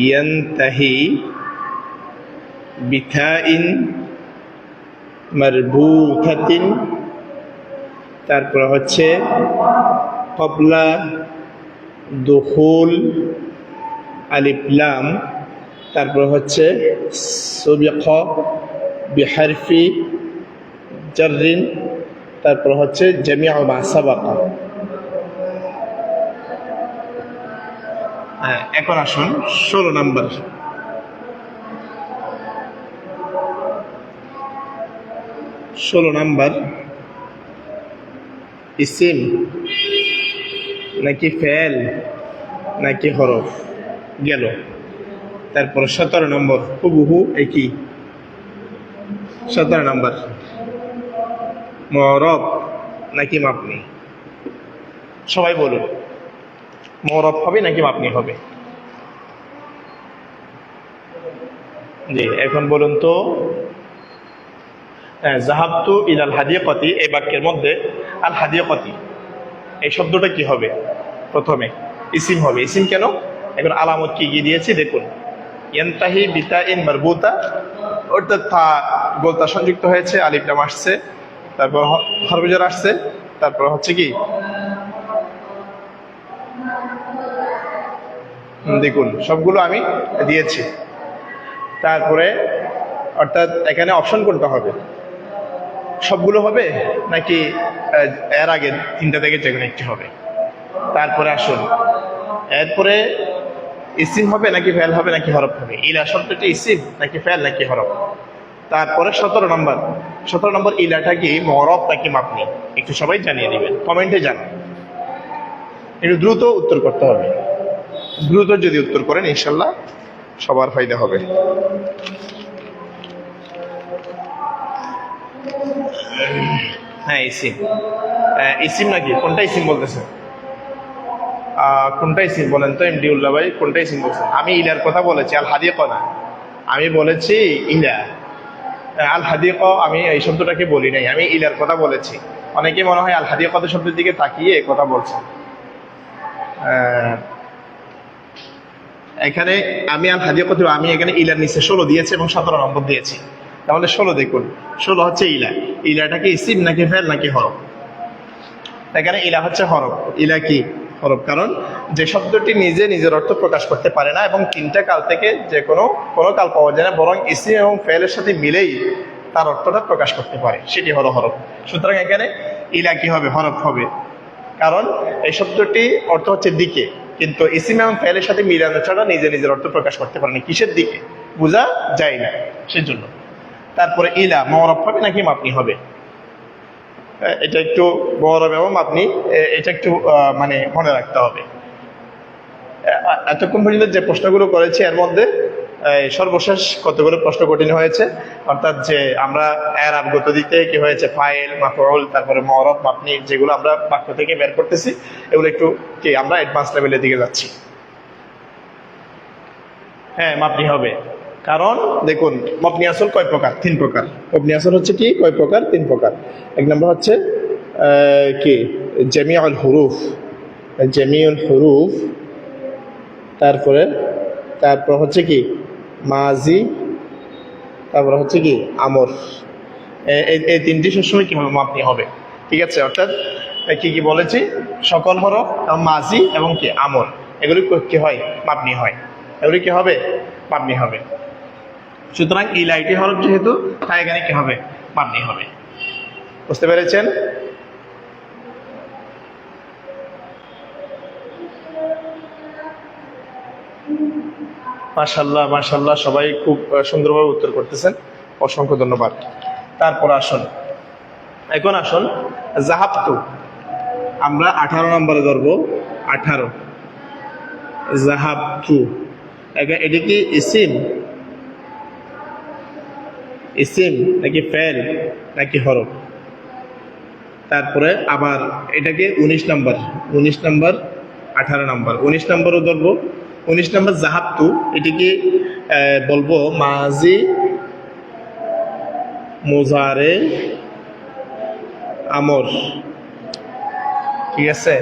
ইয়ানতাহি বিথাইন মারবুতাতিন, তারপর হচ্ছে ক্বাবলা দুখুল আলিফ লাম তারপর হচ্ছে সুবিকা বিহারফি জাররিন, তারপর হচ্ছে জামিউ মা সাবাকা। হ্যাঁ, এখন আসুন 16 নাম্বার। 16 নাম্বার ইসিম নাকি ফেল নাকি হরফ গেল। তারপর 17 নম্বর হুবহু একই। 17 নম্বর মুআরাব নাকি মাবনি। সবাই বলুন, মুআরাব হবে নাকি মাবনি হবে? জি, এখন বলুন তো। যাহাবতু ইলাল হাদিয়াকাতি, এই বাক্যের মধ্যে আল হাদিয়াকাতি এই শব্দটা কি হবে? প্রথমে ইসিম হবে। ইসিম কেন? এখন আলামত কি কি দিয়েছি দেখুন। ইয়ানতাহি বিতাইন মারবুতা, অর্থাৎ তা গোলতা সংযুক্ত হয়েছে, আলিফ লাম আসছে, তারপর হরফ জার আসছে, তারপর হচ্ছে কি দেখুন সবগুলো আমি দিয়েছি। তারপরে অর্থাৎ এখানে অপশন কোনটা হবে? সবগুলো হবে নাকি এর আগে তিনটা থেকে যেকোনো একটি হবে? তারপরে আসুন, এরপরে ইসিম হবে নাকি ফেল হবে নাকি হরফ হবে? ইলা শব্দটি ইসিম নাকি ফেল নাকি হরফ? তারপরে 17 নম্বর। 17 নম্বর ইলাটা কি মুআরাব নাকি মাবনি? একটু সবাই জানিয়ে দিবেন, কমেন্টে জানান। একটু দ্রুত উত্তর করতে হবে। দ্রুত যদি উত্তর করেন ইনশাল্লাহ সবার ফায়দা হবে। হ্যাঁ, ইসিম। ইসিম নাকি কোনটা ইসিম বলতেছে? কোনটা ইসিম বলেন তো এমডিউল্লাহ ভাই, কোনটা ইসিম বলছেন? আমি ইলার কথা বলেছি, আল হাদিকা না। আমি বলেছি ইলা। আল হাদিকা আমি এই শব্দটাকে বলি নাই, আমি ইলার কথা বলেছি। অনেকে মনে হয় আল হাদিকা শব্দের দিকে তাকিয়ে কথা বলছেন। এখানে আমি আল হাদিকা, আমি এখানে ইলার নিচে 16 দিয়েছি এবং 17 নম্বর দিয়েছি। তাহলে 16 দেখুন, 16 হচ্ছে ইলা। ইলাটা কি ইসিম নাকি ফেল নাকি হরফ? এখানে ইলা হচ্ছে হরফ। ইলা কি হরফ, কারণ যে শব্দটি নিজে নিজের অর্থ প্রকাশ করতে পারে না এবং তিনটা কাল থেকে যে কোনো কাল পাওয়া যায় না, বরং ইসিম এবং ফেলের সাথে মিলেই তার অর্থটা প্রকাশ করতে পারে, সেটি হলো হরফ। সুতরাং এখানে ইলা কি হবে? হরফ হবে। কারণ এই শব্দটি অর্থ হচ্ছে দিকে, কিন্তু ইসিম এবং ফেলের সাথে মিলানো ছাড়া নিজে নিজের অর্থ প্রকাশ করতে পারে না। কিসের দিকে বোঝা যায় না, সেজন্য। তারপরে ইলা মুআরাব হবে নাকি মাবনি হবে? এটা একটু মুআরাব এবং মাবনি, এটা একটু মানে মনে রাখতে হবে। এতক্ষণ পর্যন্ত যে প্রশ্নগুলো করেছি এর মধ্যে সর্বশেষ কতগুলো প্রশ্ন কঠিন হয়েছে, অর্থাৎ যে আমরা এরাব গত দিতে কি হয়েছে, ফাইল মাফউল, তারপরে মুআরাব মাবনি, যেগুলো আমরা বাক্য থেকে বের করতেছি, এগুলো একটু কি আমরা অ্যাডভান্স লেভেলের দিকে যাচ্ছি। হ্যাঁ, মাবনি হবে। কারণ দেখুন, মবনি আসল কয় প্রকার? 3 প্রকার। মবনি আসল হচ্ছে কি কয় প্রকার? 3 প্রকার। এক নম্বর হচ্ছে কি জামিউল হুরুফ, জামিউল হুরুফ। তারপর হচ্ছে কি মাজি, তারপর হচ্ছে কি আমর। এই তিনটি সবসময় কি মাবনি হবে, ঠিক আছে? অর্থাৎ কি কি বলেছি, সকল হরফ, মাজি এবং কি আমর, এগুলি কি হয়? মাবনি হয়। এগুলি কি হবে? মাবনি হবে। সুতরাং ইলাইটি হরফ যেহেতু, তাই এখানে কি হবে? মাবনি হবে। বুঝতে পেরেছেন? মাশাআল্লাহ, মাশাআল্লাহ, সবাই খুব সুন্দরভাবে উত্তর করতেছেন, অসংখ্য ধন্যবাদ। তারপর এখন আসুন যাহাবতু, আমরা 18 নম্বরে ধরবো। 18 যাহাবতু, এটা কি ইসিম নাকি ফেল নাকি হরফ? তারপরে আবার এটাকে 19 নম্বর, 18 নম্বর, 19 নম্বরও ধরবো। 19 নম্বর যাহাবতু, এটিকে বলবো মাজি, মুজারে, আমর, ঠিক আছে?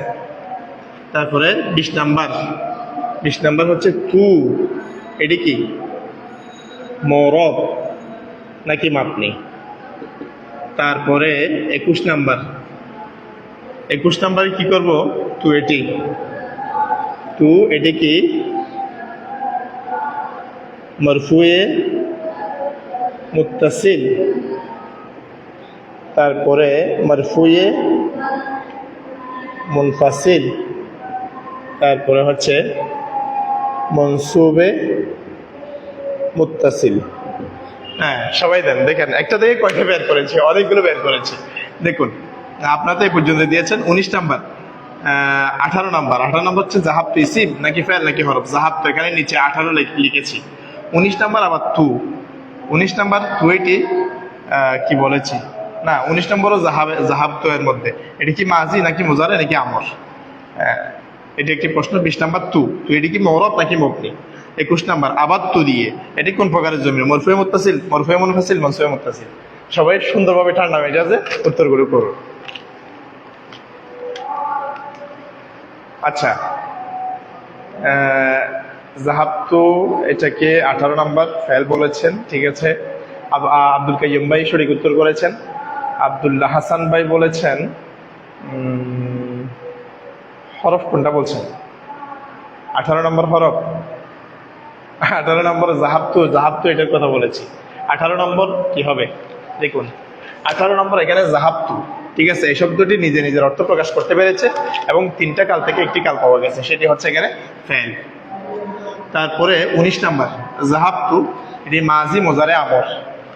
তারপরে 20 নাম্বার হচ্ছে তু, এটি কি মুআরাব নাকি মাবনি? তারপরে 21 নাম্বারে কি করব? তু এটি কি মরফুয়ে মুত্তাসিল, তারপরে মরফুয়ে মুনফাসিল, তারপরে হচ্ছে মনসুবে মুত্তাসিল। হ্যাঁ, সবাই দেন, দেখেন একটা থেকে কয়টা বের করেছি, অনেকগুলো বের করেছি। দেখুন আপনারা তো এই পর্যন্ত দিয়েছেন 19 নাম্বার, 18 নাম্বার। 18 নাম্বার হচ্ছে জাহাব তু ইসিম নাকি ফেল নাকি হরফ। জাহাব তো এখানে নিচে 18 লিখেছি। 19 নাম্বার আবার তু, 19 নাম্বার তু এটি কি বলেছি না, 19 নম্বরও জাহাব তো এর মধ্যে এটি কি মাজি নাকি মুজারে নাকি আমর, এটি একটি প্রশ্ন। 20 নাম্বার তু এটি কি মওরব নাকি মবনি। 21 নাম্বার আবার তু দিয়ে এটি কোন প্রকারের জমির, মরফুয়ে মুত্তাসিল, মরফুয়ে মুনফাসিল, মনসুবে মুত্তাসিল। সবাই সুন্দরভাবে ঠান্ডা মেজাজে উত্তরগুলো করুন। আচ্ছা, জাহাবতু এটাকে 18 নাম্বার ফেল বলেছেন, ঠিক আছে। আব্দুল কাইয়ুম ভাই সঠিক উত্তর করেছেন। আব্দুল্লাহ হাসান ভাই বলেছেন হরফ কোনটা বলছেন, 18 নম্বর হরফ। 18 নম্বর জাহাবতু এটার কথা বলেছি। 18 নম্বর কি হবে দেখুন, 18 নম্বর এখানে জাহাবতু, ঠিক আছে। এই শব্দটি নিজে নিজের অর্থ প্রকাশ করতে পেরেছে এবং 3টা কাল থেকে একটি কাল পাওয়া গেছে, সেটি হচ্ছে এখানে ফেল। তারপরে 19 নাম্বার জাহাবতু, এটি মাজি মুজারে আমর,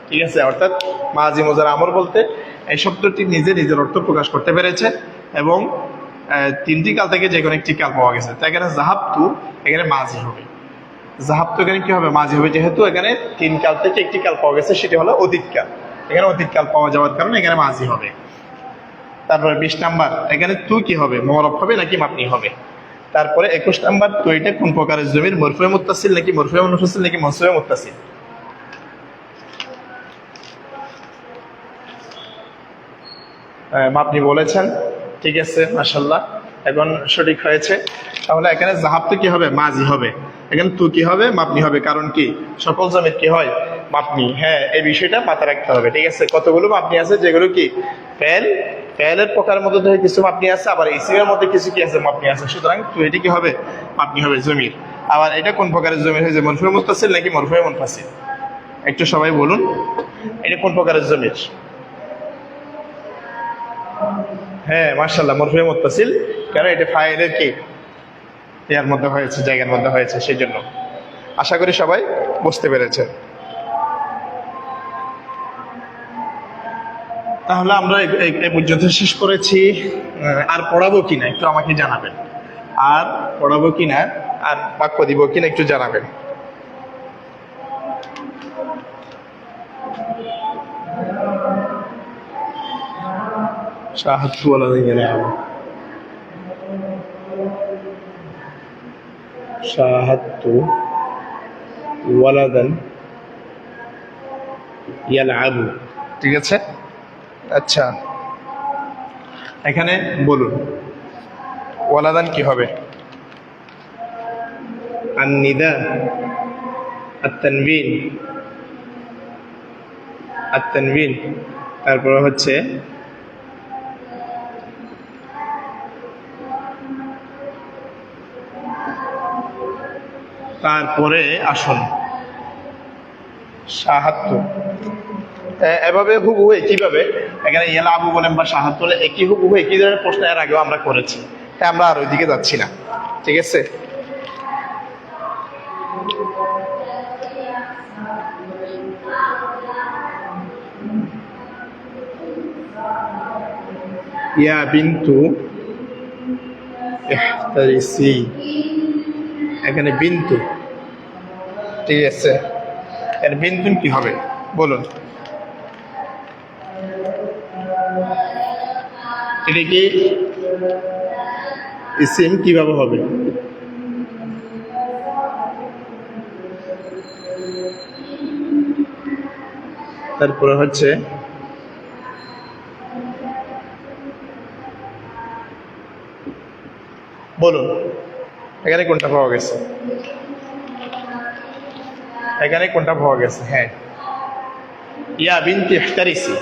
ঠিক আছে। অর্থাৎ মাজি মুজারে আমর বলতে এই শব্দটি নিজে নিজের অর্থ প্রকাশ করতে পেরেছে এবং 3টি কাল থেকে যে কোনো একটি কাল পাওয়া গেছে। তাই এখানে জাহাবতু এখানে মাজি হবে। জাহাবতু এখানে কি হবে, মাজি হবে, যেহেতু এখানে 3 কাল থেকে একটি কাল পাওয়া গেছে, সেটি হলো অতীত কাল। এখানে অতীত কাল পাওয়া যাওয়ার কারণে এখানে মাজি হবে। তারপরে 20 নাম্বার এখানে তু কি হবে, মুআরব হবে নাকি মাবনি হবে। তারপরে 21 নাম্বার তু এটা কোন প্রকারের জমির, মরফুয়ে মুত্তাসিল নাকি মরফুয়ে মুনফাসিল নাকি মনসুবে মুত্তাসিল। মাবনি বলেছেন, ঠিক আছে, মাশাআল্লাহ, এখন সঠিক হয়েছে। তাহলে এখানে জাহাবতু কি হবে, মাজি হবে। এখানে তু কি হবে, মাবনি হবে। কারণ কি সকল জমির কি হয়, মাবনি। হ্যাঁ, এই বিষয়টা মাথায় রাখতে হবে, ঠিক আছে। কতগুলো মাবনি আছে যেগুলো কি ফেলের প্রকারের মধ্যে থেকে কিছু মাবনি আছে, আবার ইসিমের মধ্যে কিছু কি আছে, মাবনি আছে। সুতরাং তু এটি কি হবে, মাবনি হবে জমির। আবার এটা কোন প্রকারের জমির হয়েছে, মরফুয়ে মুত্তাসিল নাকি মরফুয়ে মুনফাসিল, একটু সবাই বলুন, এটা কোন প্রকারের জমির। হ্যাঁ, মাশাআল্লাহ, মরফুয়ে মুত্তাসিল, কারণ এটা ফাইলের কি এর মধ্যে হয়েছে, জায়গার মধ্যে হয়েছে, সেই জন্য। আশা করি সবাই বুঝতে পেরেছেন। তাহলে আমরা এই পর্যন্ত শেষ করেছি। আর পড়াবো কিনা একটু আমাকে জানাবেন, আর পড়াবো কিনা, আর বাক্য দিব কিনা একটু জানাবেন। শাহাদতু ওয়ালাদান ইয়ালআবু, শাহাদতু ওয়ালাদান ইয়ালআবু, ঠিক আছে। আচ্ছা, এখানে বলুন ওয়ালাদান কি হবে, আন-নিদা, আত-তানবিন, তারপরে হচ্ছে তারপরে আসুন শাহাদতু। এভাবে হুবহু কিভাবে এখানে ইয়ালআবু বলেন বা শাহাদতু বলে একই হুবহু একই ধরনের প্রশ্ন এর আগেও আমরা করেছি, তাই আমরা আর ওইদিকে যাচ্ছি না, ঠিক আছে। ইয়া বিনতু ইহতারিসি, এখানে বিনতু, ঠিক আছে। এর বিনতুন কি হবে বলুন, এটা কি ইসিম কিভাবে হবে, তারপরে হচ্ছে বলুন এখানে কোনটা পাওয়া গেছে, এখানে কোনটা পাওয়া গেছে। হ্যাঁ, ইয়া বিনতি ইহতারিসি,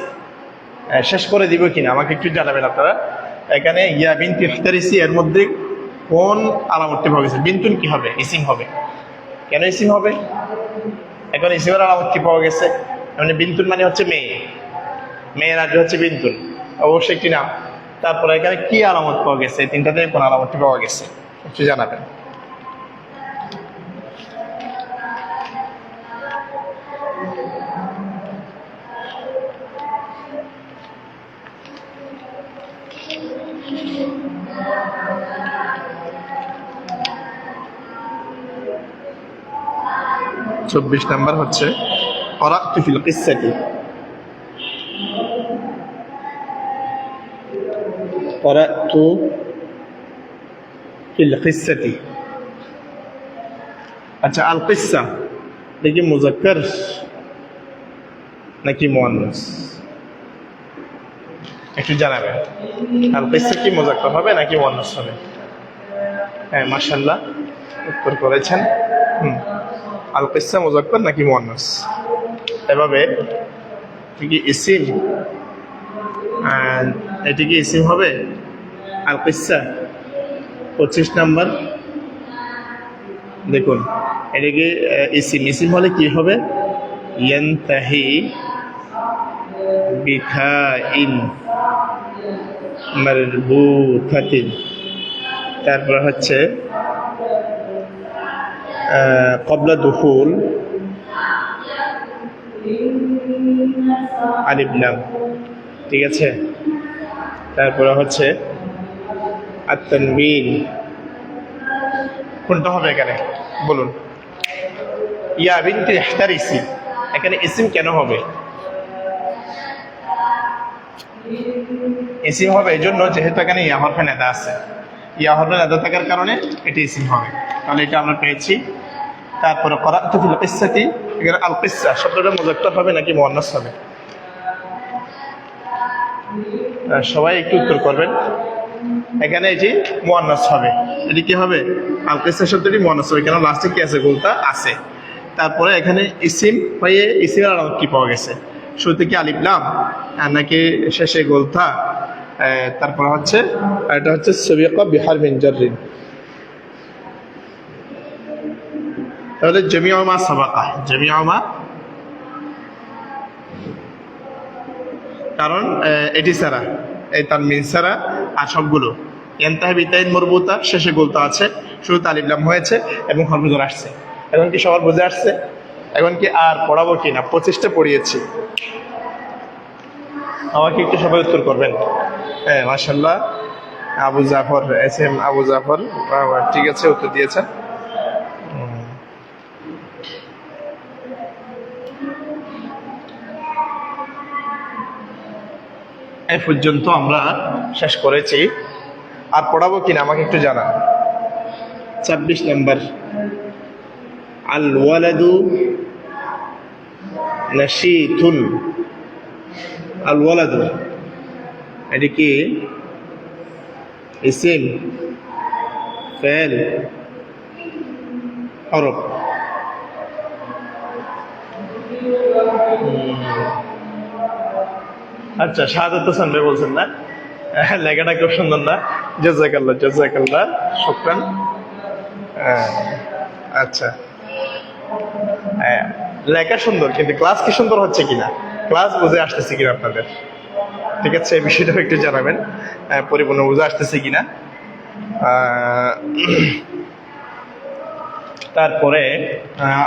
শেষ করে দিব কিনা আমাকে একটু জানাবেন আপনারা। এখানে ইয়া বিনতি ইহতারিসি এর মধ্যে কোন আলামতটি পাওয়া গেছে। বিনতুন কি হবে, ইসিম হবে। কেন ইসিম হবে, এখন ইসিমের আলামত কি পাওয়া গেছে? মানে বিন্তুন মানে হচ্ছে মেয়ে, মেয়ের আগে হচ্ছে বিন্তুন, অবশ্যই একটি নাম। তারপরে এখানে কি আলামত পাওয়া গেছে? এই তিনটাতে কোন আলামতটি পাওয়া গেছে একটু জানাবেন। চব্বিশ নাম্বার হচ্ছে قرأت في القصة। قرأت في القصة। আচ্ছা, আল কিসসা দেখি মুজাক্কার নাকি মুয়ান্নাস একটু জানাবেন। আল কিসসা কি মুজাক্কার হবে নাকি মুয়ান্নাস হবে? হ্যাঁ, মাশাআল্লাহ উত্তর করেছেন। আল কিসসা মুজাক্কার নাকি মুয়ান্নাস? এভাবে কি ইসিম, এটি কি ইসিম হবে আল কিসসা? 25 নাম্বার দেখুন, এটা কি ইসিম? ইসিম হলে কি হবে? ইয়ানতাহি বিথাইন মারবুতাতিন। তারপর হচ্ছে ক্বাবলা দুখুল আলিফ লাম, ঠিক আছে। তারপরে হচ্ছে আত-তানবিন, কোনটা হবে এখানে বলুন? ইয়া বিনতি ইহতারিসি, এখানে ইসিম কেন হবে? ইসিম হবে এই জন্য যেহেতু এখানে ইয়া হরফে নেদা আছে, ইয়া হরফে নেদা থাকার কারণে এটি ইসিম হবে। তাহলে এটা আমরা পেয়েছি। তারপরে করাতু ফিল কিসসাতি, এখানে আল কিসসা শব্দটা মুজাক্কার হবে নাকি মুয়ান্নাস হবে? সবাই একটু উত্তর করবেন। এখানে এটি মুয়ান্নাস হবে। এটি কি হবে? আল কিসসা শব্দটি মুয়ান্নাস হবে, কেন লাস্টে কি আছে? গোলতা আছে। তারপরে এখানে ইসিম হয়ে ইসিমের আলামত কি পাওয়া গেছে? শুরুতে কি আলিফ লাম নাকি শেষে গোলতা? তারপর হচ্ছে এটা হচ্ছে সাবিকা বিহারফিন জাররিন। তাহলে জামিউ মা সাবাকা, জামিউ মা, কারণ এটি ছাড়া, এই তানমিন ছাড়া আর সবগুলো ইয়ানতাহি বিতাইন মারবুতা, শেষে গোলতা আছে, শুরুতে আলিফ লাম হয়েছে এবং হরফ jar আসছে। এখন কি সবার বুঝে আসছে? এখন কি আর পড়াবো কিনা? 25টা পড়িয়েছি। আমাকে একটু সবাই উত্তর করবেন। হ্যাঁ, মাশাআল্লাহ, আবু জাফর, এসএম আবু জাফর, ঠিক আছে, উত্তর দিয়েছেন। এই পর্যন্ত আমরা শেষ করেছি। আর পড়াবো কিনা আমাকে একটু জানান। 26 নম্বর, আল ওয়ালাদু নাশীতুন। আল ওয়ালাদু এটি কি ইসিম, ফেল, হরফ? আচ্ছা, শাহাদাত হোসেন ভাই বলছেন না, লেখাটা খুব সুন্দর না? জাযাকাল্লাহ, জাযাকাল্লাহ, শুকরান। আচ্ছা, লেখা সুন্দর, কিন্তু ক্লাস কি সুন্দর হচ্ছে কিনা, ক্লাস বুঝে আসতেছে কিনা আপনাদের? ঠিক আছে, এই বিষয়টাও একটু জানাবেন, পরিপূর্ণ বুঝে আসতেছে কিনা। তারপরে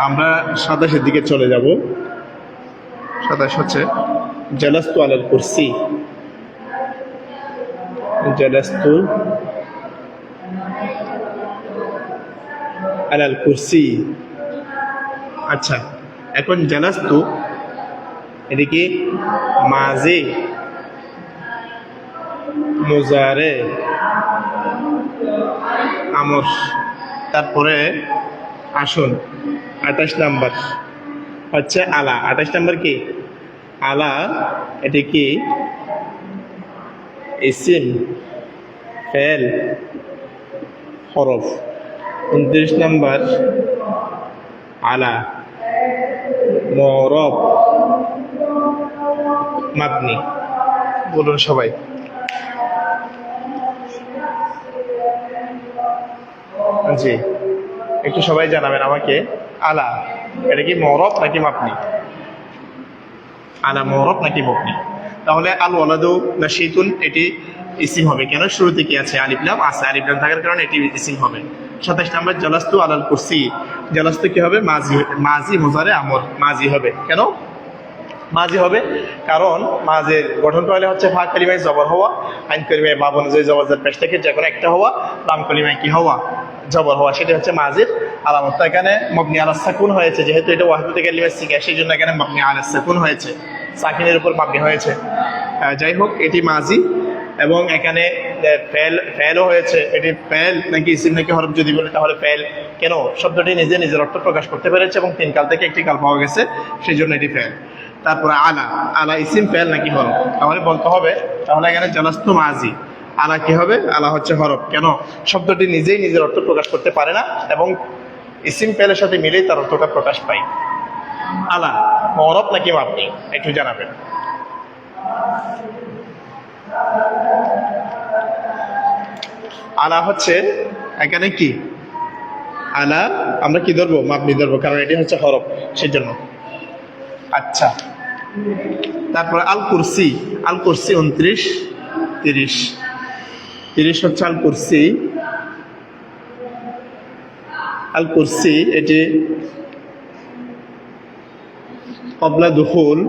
আমরা 27-এর দিকে চলে যাব। 27 হচ্ছে জালাস্তু আলাল কুরসি। জালাস্তু আলাল কুরসি। আচ্ছা, এখন জালাস্তু এদিকে মাজি, মুজারে, আমর। তারপরে আসুন 28 নাম্বার হচ্ছে আলা। 28 নাম্বার কি আলা? এটি কি ইসিম, ফেল, হরফ? 29 নাম্বার আলা মু'রাব, মাবনি। বলুন সবাই। জি, একটু সবাই জানাবেন আমাকে। আলা এটা কি মু'রাব নাকি মাবনি? আলা মু'রাব নাকি মাবনি? তাহলে আল ওয়ালাদু নাশিতুন এটি ইসিম হবে। কেন? শুরুতে কি আছে? আলিফ লাম আছে, আলিফ লাম থাকার কারণে এটি ইসিম হবে। 27 নম্বর জালাস্তু আলাল কুরসি, জালাস্তু কি হবে? মাজি মুজারে আমর মাজি হবে। কেন মাজি হবে? কারণ মাজির গঠনটা হলে হচ্ছে ফা কালিমায় জবর হওয়া, আইন কালিমায় বাব অনুযায়ী জবরজার পেশ থেকে যে কোনো একটা হওয়া, লাম কালিমায় কি হওয়া? জবর হওয়া। সেটা হচ্ছে মাজির আলামত। এখানে মাবনি আলাস সাকুন হয়েছে, যেহেতু এটা ওয়াহিদুল কালিমার সিগা, সেই জন্য এখানে মাবনি আলাস সাকুন হয়েছে, সাকিনের উপর মাবনি হয়েছে। যাই হোক, এটি মাজি এবং এখানে ফেলও হয়েছে। এটি ফেল নাকি ইসিম নাকি হরফ যদি বলি তাহলে ফেল। কেন? শব্দটি নিজের অর্থ প্রকাশ করতে পেরেছে এবং 3 কাল থেকে একটি কাল পাওয়া গেছে, সেই জন্য এটি ফেল। তারপরে আলা, আলা ইসিম ফেল নাকি হরফ? তাহলে বলতে হবে, তাহলে এখানে জালাস্তু মাজি, আলা কি হবে? আলা হচ্ছে হরফ। কেন? শব্দটি নিজের অর্থ প্রকাশ করতে পারে না এবং ইসিম ফেলের সাথে মিলেই তার অর্থটা প্রকাশ পায়। আলা মু'রাব নাকি মাবনি একটু জানাবেন। আলা হচ্ছে এখানে কি? আলা আমরা কি ধরবো? মাবনি ধরবো, কারণ এটি হচ্ছে হরফ, সেজন্য। আচ্ছা, তারপর আল কুরসি, আল কুরসি 29 30 হচ্ছে আল কুরসি। আল কুরসি এটি ক্বাবলা দুখুল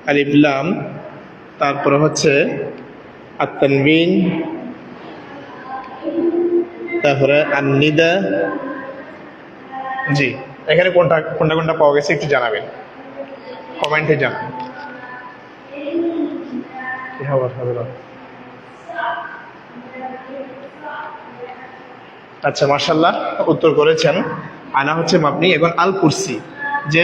আলিফ লাম, তারপরে হচ্ছে আত-তানবিন, তারপরে আন-নিদা। জি, এখানে কোনটা পাওয়া গেছে একটু জানাবেন, কমেন্টে জানাবেন। আচ্ছা, মাশাআল্লাহ উত্তর করেছেন। আনা হচ্ছে মাবনি। এখন আল কুরসি, যে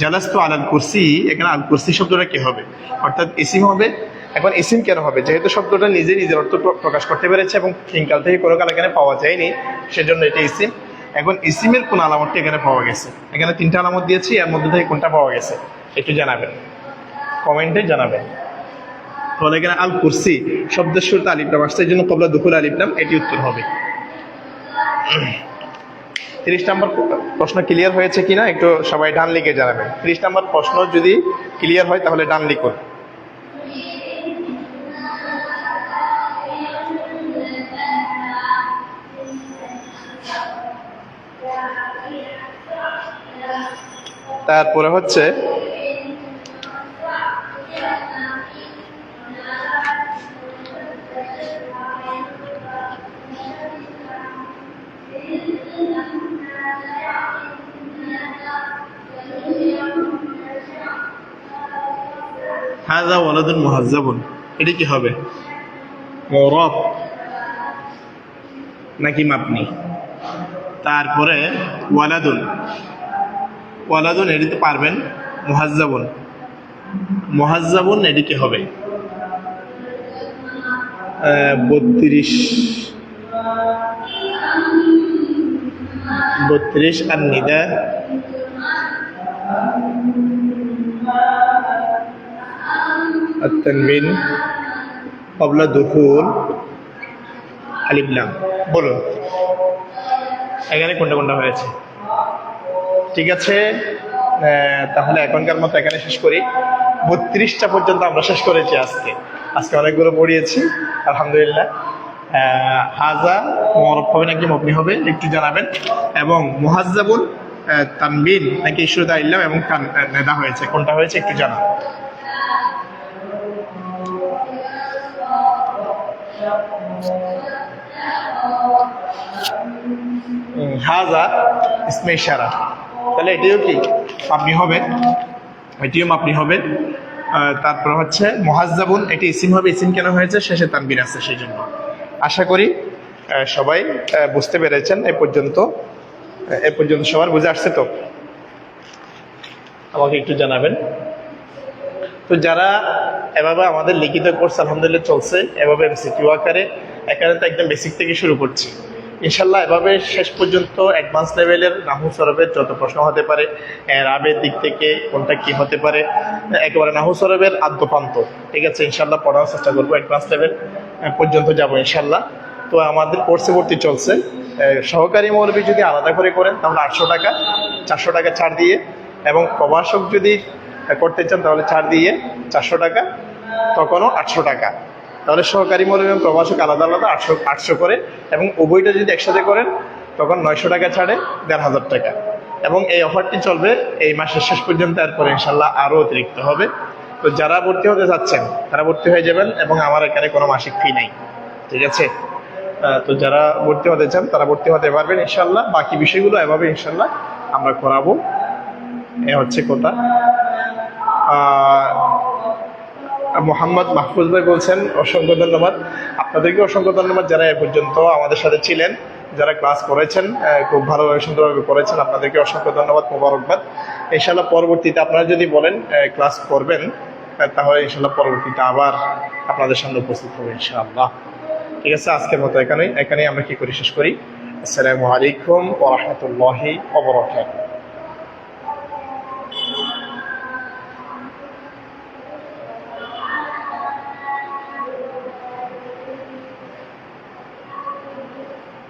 জালাস্তু আলাল কুরসি, এখানে আল কুরসি শব্দটা কি হবে? অর্থাৎ ইসিম হবে। এখন ইসিম কেন হবে? যেহেতু শব্দটা নিজের অর্থ প্রকাশ করতে পেরেছে এবং 3 কাল থেকে কোনো কাল এখানে পাওয়া যায়নি, সেজন্য এটা ইসিম। এখন ইসিমের কোন আলামতটা এখানে পাওয়া গেছে? এখানে 3টা আলামত দিয়েছি, এর মধ্যে থেকে কোনটা পাওয়া গেছে একটু জানাবেন, কমেন্টে জানাবেন। তাহলে এখানে আল কুরসি শব্দের শুরুতে আলিফ লাম আসছে, এই জন্য ক্বাবলা দুখুল আলিফ লাম, এটি উত্তর হবে। 30 নম্বর প্রশ্ন ক্লিয়ার হয়েছে কিনা একটু সবাই ডান লিখে জানাবেন। 30 নম্বর প্রশ্ন যদি ক্লিয়ার হয় তাহলে ডান লিখুন। তারপরে হচ্ছে হাযা ওয়ালাদুন মুহাজ্জাবুন, এটি কি হবে? মু'রাব নাকি মাবনি? তারপরে ওয়ালাদুন, ওয়ালাদুন এটি তো পারবেন। মুহাজ্জাবুন, মুহাজ্জাবুন এটি কি হবে? 32 আন-নিদা, আত-তানবিন, ক্বাবলা দুখুল আলিফ লাম। বলুন এখানে কোনটা হয়েছে? ঠিক আছে, তাহলে এখনকার মতো এখানে শেষ করি। 32টা পর্যন্ত আমরা শেষ করেছি আজকে অনেকগুলো পড়িয়েছি, আলহামদুলিল্লাহ। হাজা মু'রাব হবে নাকি মাবনি হবে একটু জানাবেন, এবং মুহাজ্জাবুন তানবিন নাকি শুরুতে আলিফ লাম এবং নেদা হয়েছে, কোনটা হয়েছে একটু জানাবেন। হাজা ইসমে ইশারা, তাহলে এটিও কি মাবনি হবে? এটিও মাবনি হবে। তারপর হচ্ছে মুহাজ্জাবুন, এটি ইসিম হবে। ইসিম কেন হয়েছে? শেষে তানবিন আছে, সেই জন্য। আশা করি সবাই বুঝতে পেরেছেন। এ পর্যন্ত সবার বুঝে আসছে তো? আমাকে একটু জানাবেন। তো যারা এভাবে আমাদের লিখিত কোর্স আলহামদুলিল্লাহ চলছে, এভাবে এমসিকিউ আকারে, এখানে তো একদম বেসিক থেকে শুরু করছি ইনশাল্লাহ। এভাবে শেষ পর্যন্ত অ্যাডভান্স লেভেলের নাহু সরফের যত প্রশ্ন হতে পারে, রাবের দিক থেকে কোনটা কি হতে পারে, একেবারে নাহু সরফের আদ্যপান্ত, ঠিক আছে, ইনশাল্লাহ পড়ানোর চেষ্টা করবো। অ্যাডভান্স লেভেল পর্যন্ত যাবো ইনশাল্লাহ। তো আমাদের কোর্সে ভর্তি চলছে। সহকারী মৌলবী যদি আলাদা করে করেন তাহলে 800 টাকা, 400 টাকা ছাড় দিয়ে, এবং প্রভাষক যদি করতে চান তাহলে ছাড় দিয়ে 400 টাকা, তখনও 800 টাকা। তাহলে সহকারী মৌলবী এবং প্রভাষক আলাদা আলাদা 800 করে, এবং উভয়টা যদি একসাথে করেন তখন 900 টাকা ছাড়ে 1500 টাকা। এবং এই অফারটি চলবে এই মাসের শেষ পর্যন্ত, এরপরে ইনশাল্লাহ আরও অতিরিক্ত হবে। তো যারা ভর্তি হতে চাচ্ছেন তারা ভর্তি হয়ে যাবেন, এবং আমার এখানে কোনো মাসিক ফি নেই, ঠিক আছে? তো যারা ভর্তি হতে চান তারা ভর্তি হতে পারবেন ইনশাল্লাহ। বাকি বিষয়গুলো এভাবে ইনশাল্লাহ আমরা করাবো, এ হচ্ছে কথা। মোহাম্মদ মাহফুজ ভাই বলছেন অসংখ্য ধন্যবাদ। আপনাদেরকে অসংখ্য ধন্যবাদ যারা এ পর্যন্ত আমাদের সাথে ছিলেন, যারা ক্লাস করেছেন, খুব ভালোভাবে সুন্দরভাবে করেছেন, আপনাদেরকে অসংখ্য ধন্যবাদ, মোবারকবাদ। ইনশাল্লাহ পরবর্তীতে আপনারা যদি বলেন ক্লাস করবেন, তাহলে ইনশাল্লাহ পরবর্তীতে আবার আপনাদের সামনে উপস্থিত হবে ইনশাআল্লাহ। ঠিক আছে, আজকের মতো এখানেই আমরা কি করি শেষ করি। আসসালামু আলাইকুম ওয়া রাহমাতুল্লাহি ওয়া বারাকাতুহু।